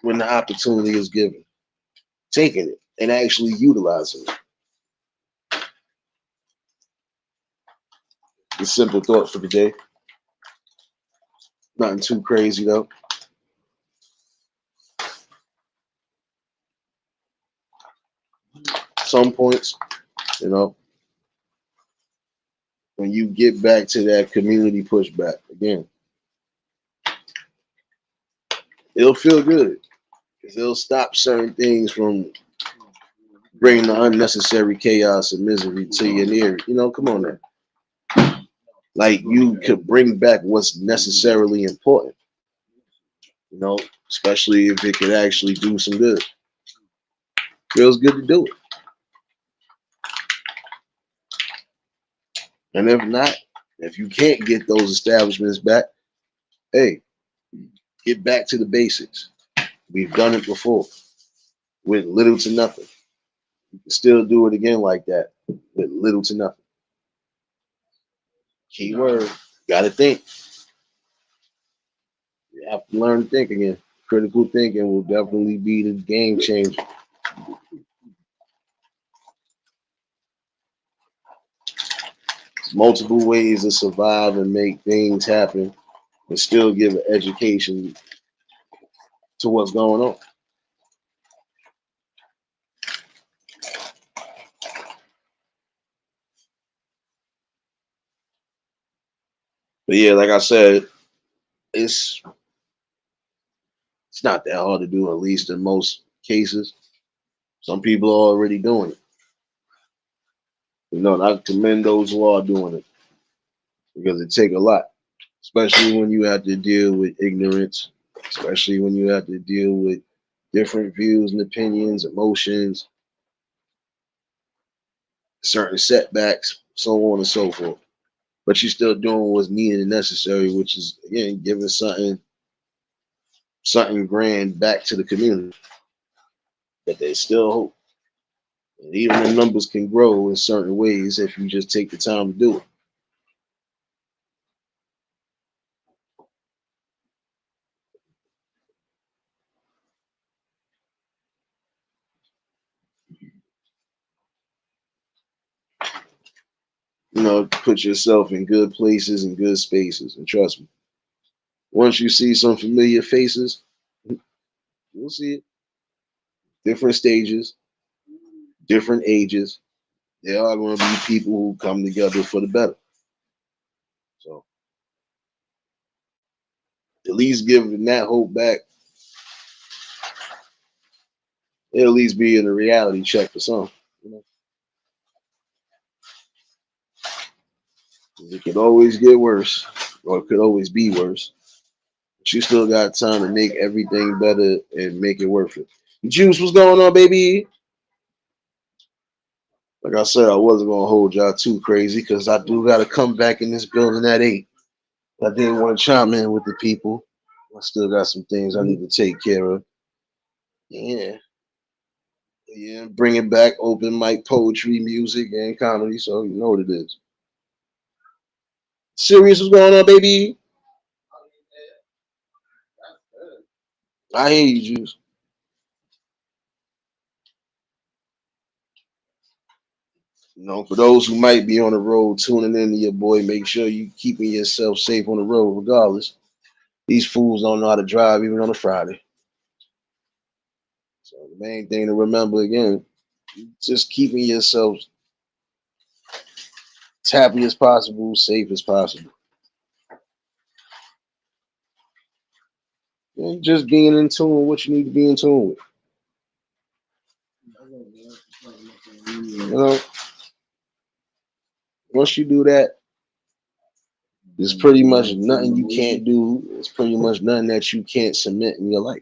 when the opportunity is given, taking it and actually utilizing it. The simple thought for the day. Nothing too crazy though. Some points, you know, when you get back to that community pushback again, it'll feel good because it'll stop certain things from bringing the unnecessary chaos and misery to your near. Come on now. Like you could bring back what's necessarily important, you know, especially if it could actually do some good. Feels good to do it. And if not, if you can't get those establishments back, hey, get back to the basics. We've done it before with little to nothing. You can still do it again like that with little to nothing. Keyword, gotta think. You have to learn to think again. Critical thinking will definitely be the game changer. There's multiple ways to survive and make things happen and still give an education to what's going on. But yeah, like I said, it's it's not that hard to do, at least in most cases. Some people are already doing it. And I commend those who are doing it because it take a lot, especially when you have to deal with ignorance, especially when you have to deal with different views and opinions, emotions, certain setbacks, so on and so forth. But you're still doing what's needed and necessary, which is again giving something grand back to the community. But there's still hope. And even the numbers can grow in certain ways if you just take the time to do it. Put yourself in good places and good spaces. And trust me, once you see some familiar faces, you'll see it. Different stages, different ages. There are going to be people who come together for the better. So At least giving that hope back. It'll at least be in a reality check for some. You know? It could always get worse, or it could always be worse. But you still got time to make everything better and make it worth it. Juice, what's going on, baby? Like I said, I wasn't gonna hold y'all too crazy because I do gotta come back in this building at 8. I didn't want to chime in with the people. I still got some things I need to take care of. Yeah. Yeah, bring it back, open mic poetry, music, and comedy. So you know what it is. Serious, what's going on, baby? I hear you, Juice. You know, for those who might be on the road tuning in to your boy, make sure you keeping yourself safe on the road, regardless. These fools don't know how to drive even on a Friday. So the main thing to remember again, just keeping yourself as happy as possible, safe as possible. And just being in tune with what you need to be in tune with. You know, once you do that, there's pretty much nothing you can't do. It's pretty much nothing that you can't submit in your life.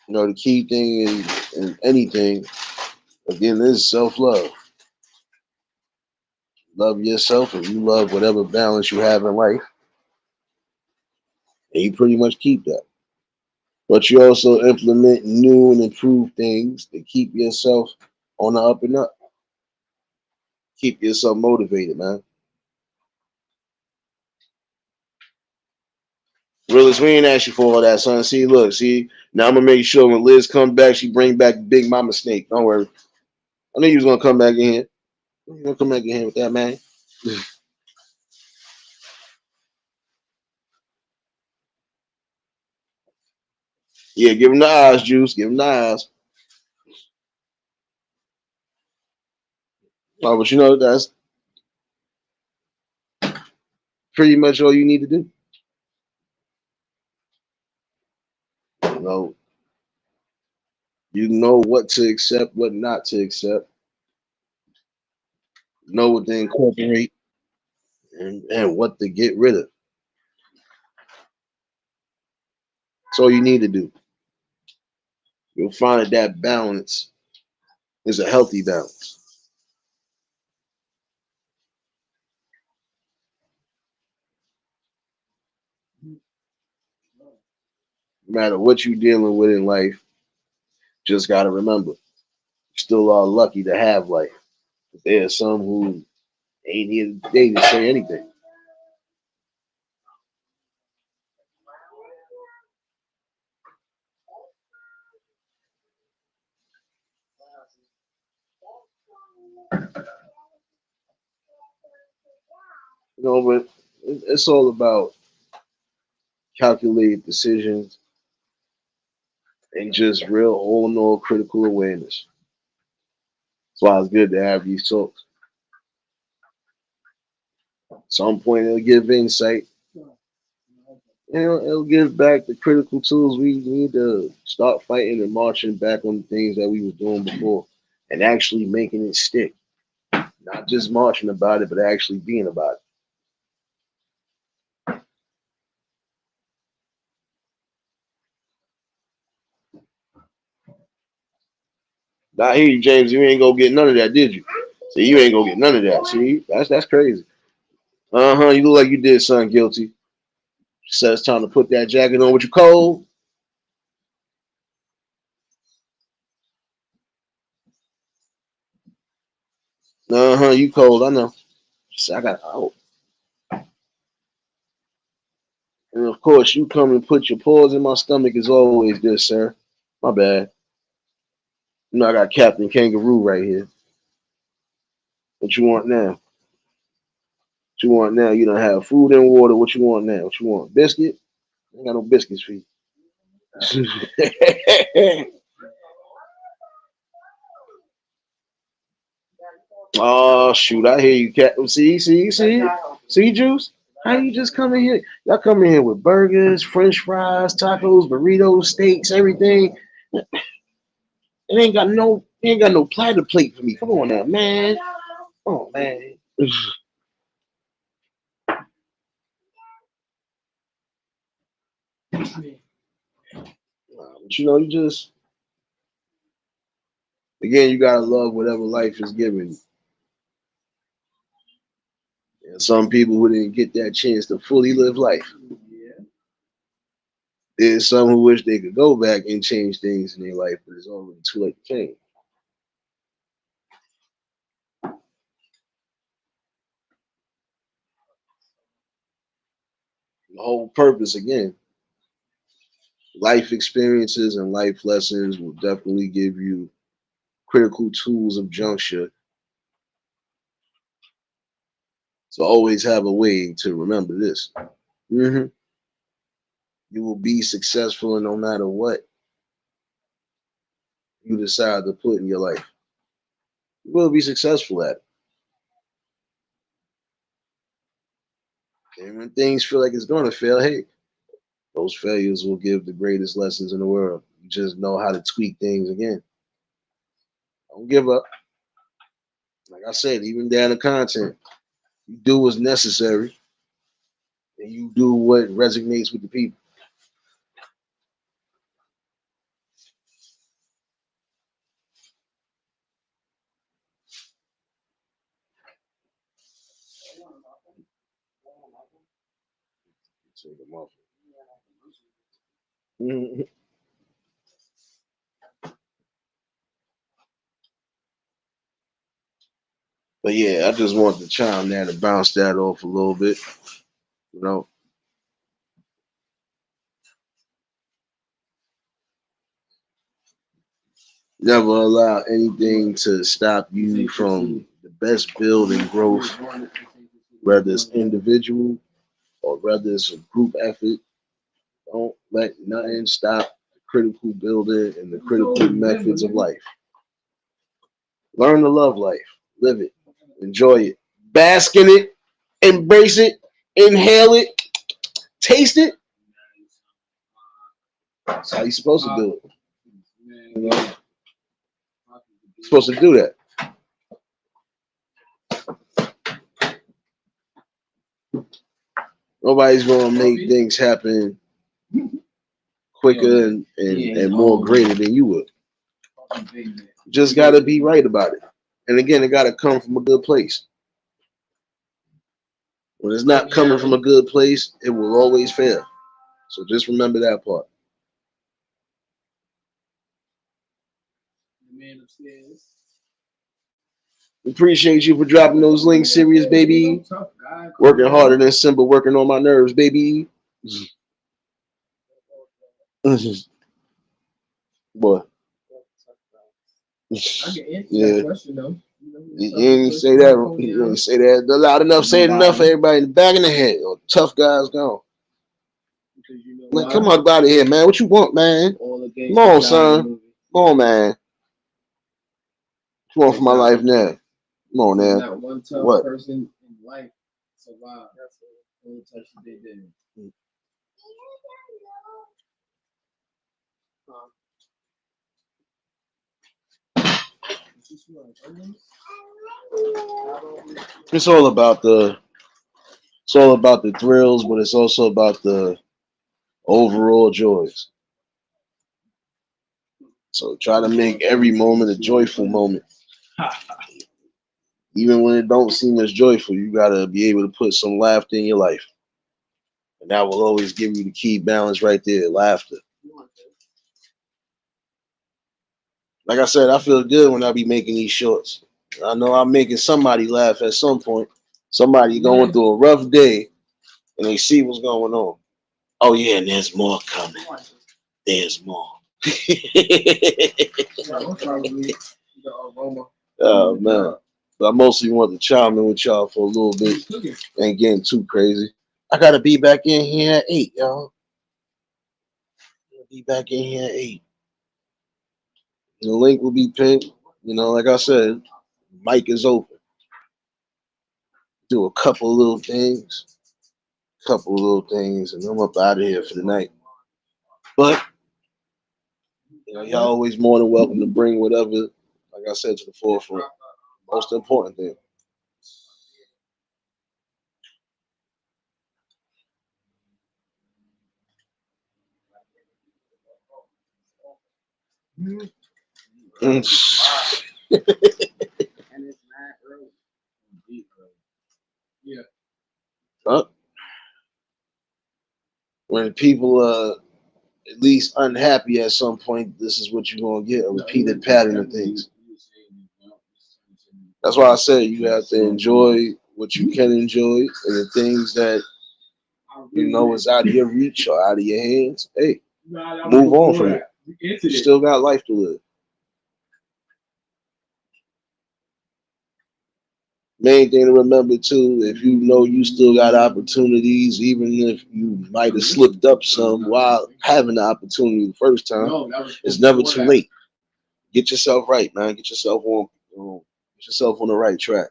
You know, the key thing in anything, again, is self-love. Love yourself and you love whatever balance you have in life. And you pretty much keep that. But you also implement new and improved things to keep yourself on the up and up. Keep yourself motivated, man. Realist, we ain't ask you for all that, son. See, look, see, now I'm gonna make sure when Liz come back, she bring back Big Mama Snake. Don't worry. I knew you was gonna come back in here. You gonna come back in here with that, man. Yeah, give him the eyes, Juice. Give him the eyes. Oh, but you know, that's pretty much all you need to do. You know what to accept, what not to accept, know what to incorporate, and what to get rid of. That's all you need to do. You'll find that balance is a healthy balance. No matter what you're dealing with in life, just gotta remember, you still are lucky to have life. There are some who ain't here today to say anything. But it's all about calculated decisions and just real all in all critical awareness. That's why it's good to have these talks. At some point it'll give insight. And it'll give back the critical tools we need to start fighting and marching back on the things that we was doing before and actually making it stick. Not just marching about it, but actually being about it. Now, I hear you, James. You ain't gonna get none of that, did you? See, you ain't gonna get none of that. See, that's crazy. Uh-huh. You look like you did something guilty. Said it's time to put that jacket on with your cold. Uh-huh. You cold, I know. So I got out. And of course, you come and put your paws in my stomach as always, good sir. My bad. You know I got Captain Kangaroo right here. What you want now? What you want now? You don't have food and water. What you want now? What you want? Biscuit? I ain't got no biscuits for you. Oh shoot, I hear you, cat. See, Juice. How you just come in here? Y'all come in here with burgers, French fries, tacos, burritos, steaks, everything. It ain't got no platter plate for me. Come on now, man. Oh man. But you just again, you gotta love whatever life is giving you. And some people who didn't get that chance to fully live life. There's some who wish they could go back and change things in their life, but it's already too late to change. The whole purpose, again, life experiences and life lessons will definitely give you critical tools of juncture to always have a way to remember this. hmm You will be successful no matter what you decide to put in your life. You will be successful at it. And when things feel like it's going to fail, hey, those failures will give the greatest lessons in the world. You just know how to tweak things again. Don't give up. Like I said, even down to content, you do what's necessary and you do what resonates with the people. Mhm. But yeah, I just wanted to chime there to bounce that off a little bit. You know, never allow anything to stop you from the best build and growth, whether it's individual or whether it's a group effort. Don't let nothing stop the critical building and the critical methods of life. Learn to love life, live it, enjoy it, bask in it, embrace it, inhale it, taste it. That's how you're supposed to do it. You know, you're supposed to do that. Nobody's gonna make things happen quicker and more greater than you would. You just gotta be right about it. And again, it gotta come from a good place. When it's not coming from a good place, it will always fail. So just remember that part. Appreciate you for dropping those links, serious baby. Working harder than Simba, working on my nerves, baby. Boy. Yeah. You didn't say that. You didn't say that loud enough. Say it enough for everybody in the back of the head. Oh, tough guys gone. Like, come on out of here, man. What you want, man? Come on, son. Come on, man. Come on for my life now. Come on, now. What? It's all about the. It's all about the thrills, but it's also about the overall joys. So try to make every moment a joyful moment. Even when it don't seem as joyful, you gotta be able to put some laughter in your life. And that will always give you the key balance right there, laughter. Like I said, I feel good when I be making these shorts. I know I'm making somebody laugh at some point. Somebody going through a rough day and they see what's going on. Oh yeah, and there's more coming. There's more. Oh man. But I mostly want to chime in with y'all for a little bit. Ain't getting too crazy. I gotta be back in here at 8, y'all. Be back in here at 8. The link will be pinned. Like I said, mic is open. do a couple little things, and I'm up out of here for the night. But y'all always more than welcome to bring whatever, like I said, to the forefront. Most important thing. Mm. Yeah. But when people are at least unhappy at some point, this is what you're gonna get, a repeated pattern of things. That's why I said you have to enjoy what you can enjoy, and the things that is out of your reach or out of your hands. Hey, move on from it. You still got life to live. Main thing to remember too, if you know you still got opportunities, even if you might have slipped up some while having the opportunity the first time, it's never too late. Get yourself right, man. Get yourself on the right track.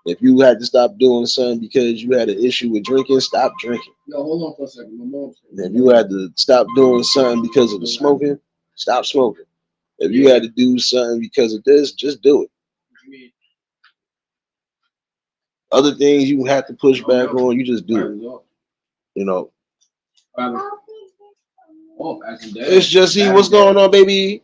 If you had to stop doing something because you had an issue with drinking, stop drinking. Yo, hold on for a second. My mom's If you had to stop doing something because of the smoking, stop smoking. If you had to do something because of this, just do it. Other things you have to push back on, you just do it. You know. It's just what's going on, baby.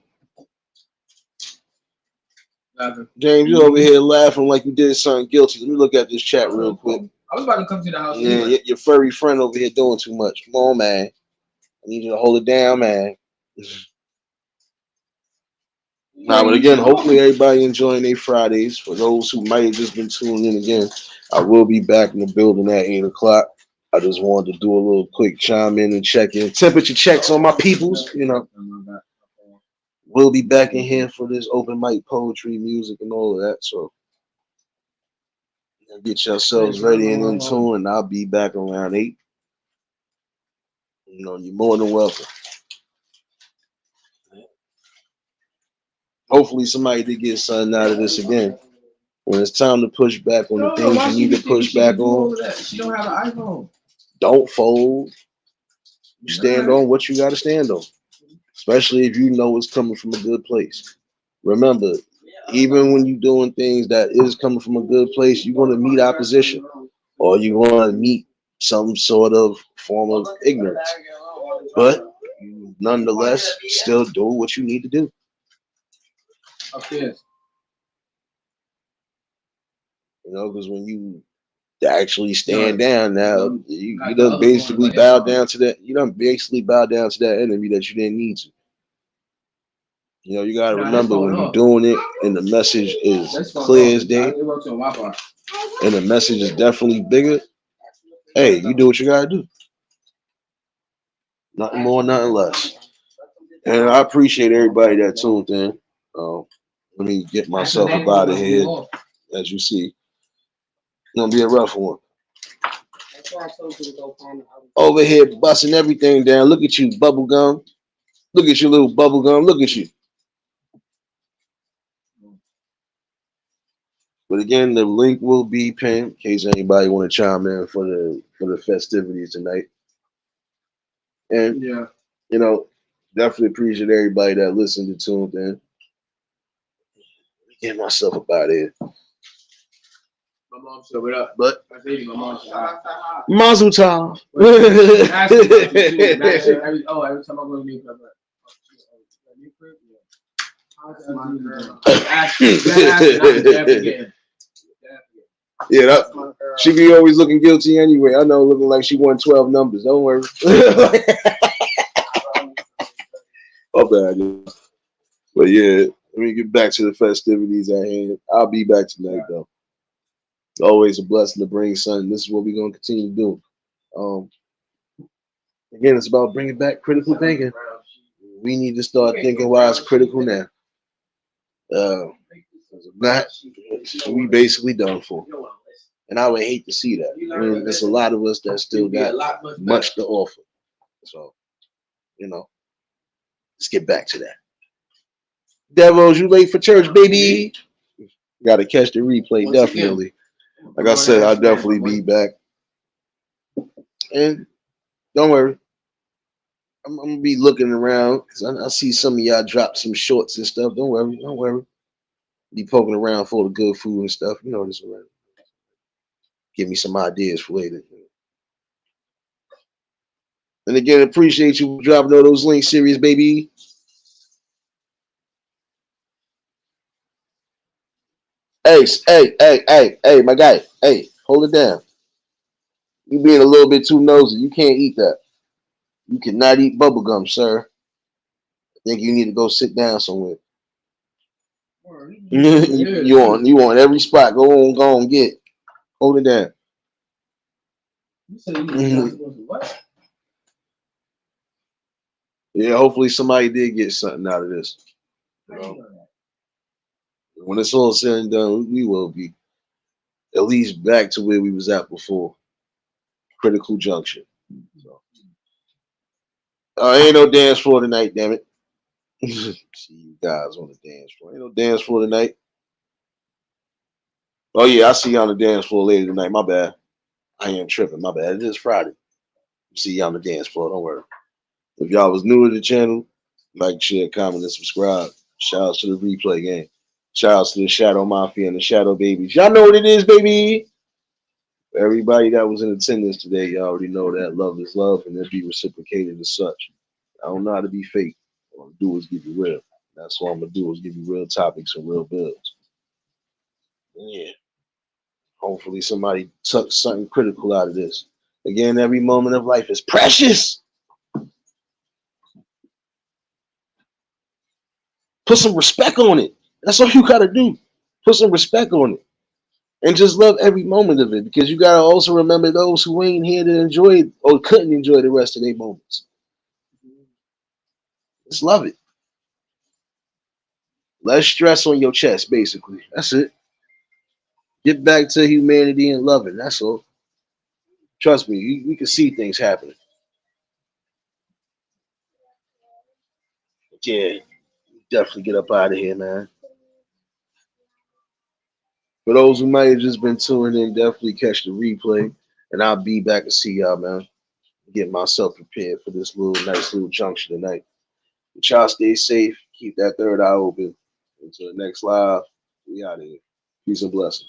James, you over here laughing like you did something guilty. Let me look at this chat real quick. I was about to come to the house. Yeah, your furry friend over here doing too much. Come on, man. I need you to hold it down, man. Nah, but again, hopefully everybody enjoying their Fridays. For those who might have just been tuning in again, I will be back in the building at 8 o'clock. I just wanted to do a little quick chime in and check in. Temperature checks on my peoples, We'll be back in here for this open mic poetry, music, and all of that. So get yourselves ready and in tune, and I'll be back around 8. You're more than welcome. Hopefully somebody did get something out of this again. When it's time to push back on the things you need to push back on, she don't have an iPhone. Don't fold. You stand on what you got to stand on, especially if you know it's coming from a good place. Remember, even when you're doing things that is coming from a good place, you're going to meet opposition, or you're going to meet some sort of form of ignorance. But nonetheless, still do what you need to do. Upstairs. Because when you actually stand down now, you done basically bow down to that. You done basically bow down to that enemy that you didn't need to. You got to remember when you're doing it and the message is clear as day, and the message is definitely bigger. Hey, you do what you got to do. Nothing more, nothing less. And I appreciate everybody that tuned in. Let me get myself up out of here. As you see, it's gonna be a rough one. Over here busting everything down. Look at you, bubblegum. Look at your little bubblegum. Look at you. But again, the link will be pinned in case anybody want to chime in for the festivities tonight. And definitely appreciate everybody that listened and tuned in. Get myself up out of here. My mom said what up, but I think my mom said Mazel tov. Every time I go to meet her, yeah, she be always looking guilty anyway. I know, looking like she won 12 numbers. Don't worry. Oh, bad. But yeah, let me get back to the festivities at hand. I'll be back tonight, though. Always a blessing to bring something. This is what we're going to continue to do. Again, it's about bringing back critical thinking. We need to start thinking why it's critical now. Not, we basically done for. And I would hate to see that. There's a lot of us that still got much to offer. So, let's get back to that. Devils, you late for church, baby. Got to catch the replay, definitely. Like I said, I'll definitely be back. And don't worry, I'm gonna be looking around because I see some of y'all drop some shorts and stuff. Don't worry. Be poking around for the good food and stuff. You know this around. Give me some ideas for later. And again, appreciate you dropping all those links, series baby. Hey, my guy. Hey, hold it down. You being a little bit too nosy. You can't eat that. You cannot eat bubblegum, sir. I think you need to go sit down somewhere. You on every spot. Go on, get. Hold it down. Yeah, hopefully somebody did get something out of this. You know, when it's all said and done, we will be at least back to where we was at before. Critical junction. So, ain't no dance floor tonight, damn it. See you guys on the dance floor. Ain't no dance floor tonight. Oh yeah, I see you on the dance floor later tonight. My bad. I am tripping. My bad. It is Friday. See you on the dance floor. Don't worry. If y'all was new to the channel, like, share, comment, and subscribe. Shout out to the replay game. Shout out to the Shadow Mafia and the Shadow Babies. Y'all know what it is, baby. Everybody that was in attendance today, y'all already know that love is love and it'll be reciprocated as such. I don't know how to be fake. What I'm gonna do is give you real. That's what I'm gonna do is give you real topics and real builds. Yeah. Hopefully somebody took something critical out of this. Again, every moment of life is precious. Put some respect on it. That's all you gotta do. Put some respect on it. And just love every moment of it because you gotta also remember those who ain't here to enjoy it or couldn't enjoy the rest of their moments. Just love it. Less stress on your chest, basically. That's it. Get back to humanity and loving. That's all. Trust me, you can see things happening. Yeah, definitely get up out of here, man. For those who might have just been tuning in, definitely catch the replay. And I'll be back to see y'all, man. Get myself prepared for this nice little junction tonight. But y'all stay safe. Keep that third eye open. Until the next live, we out of here. Peace and blessings.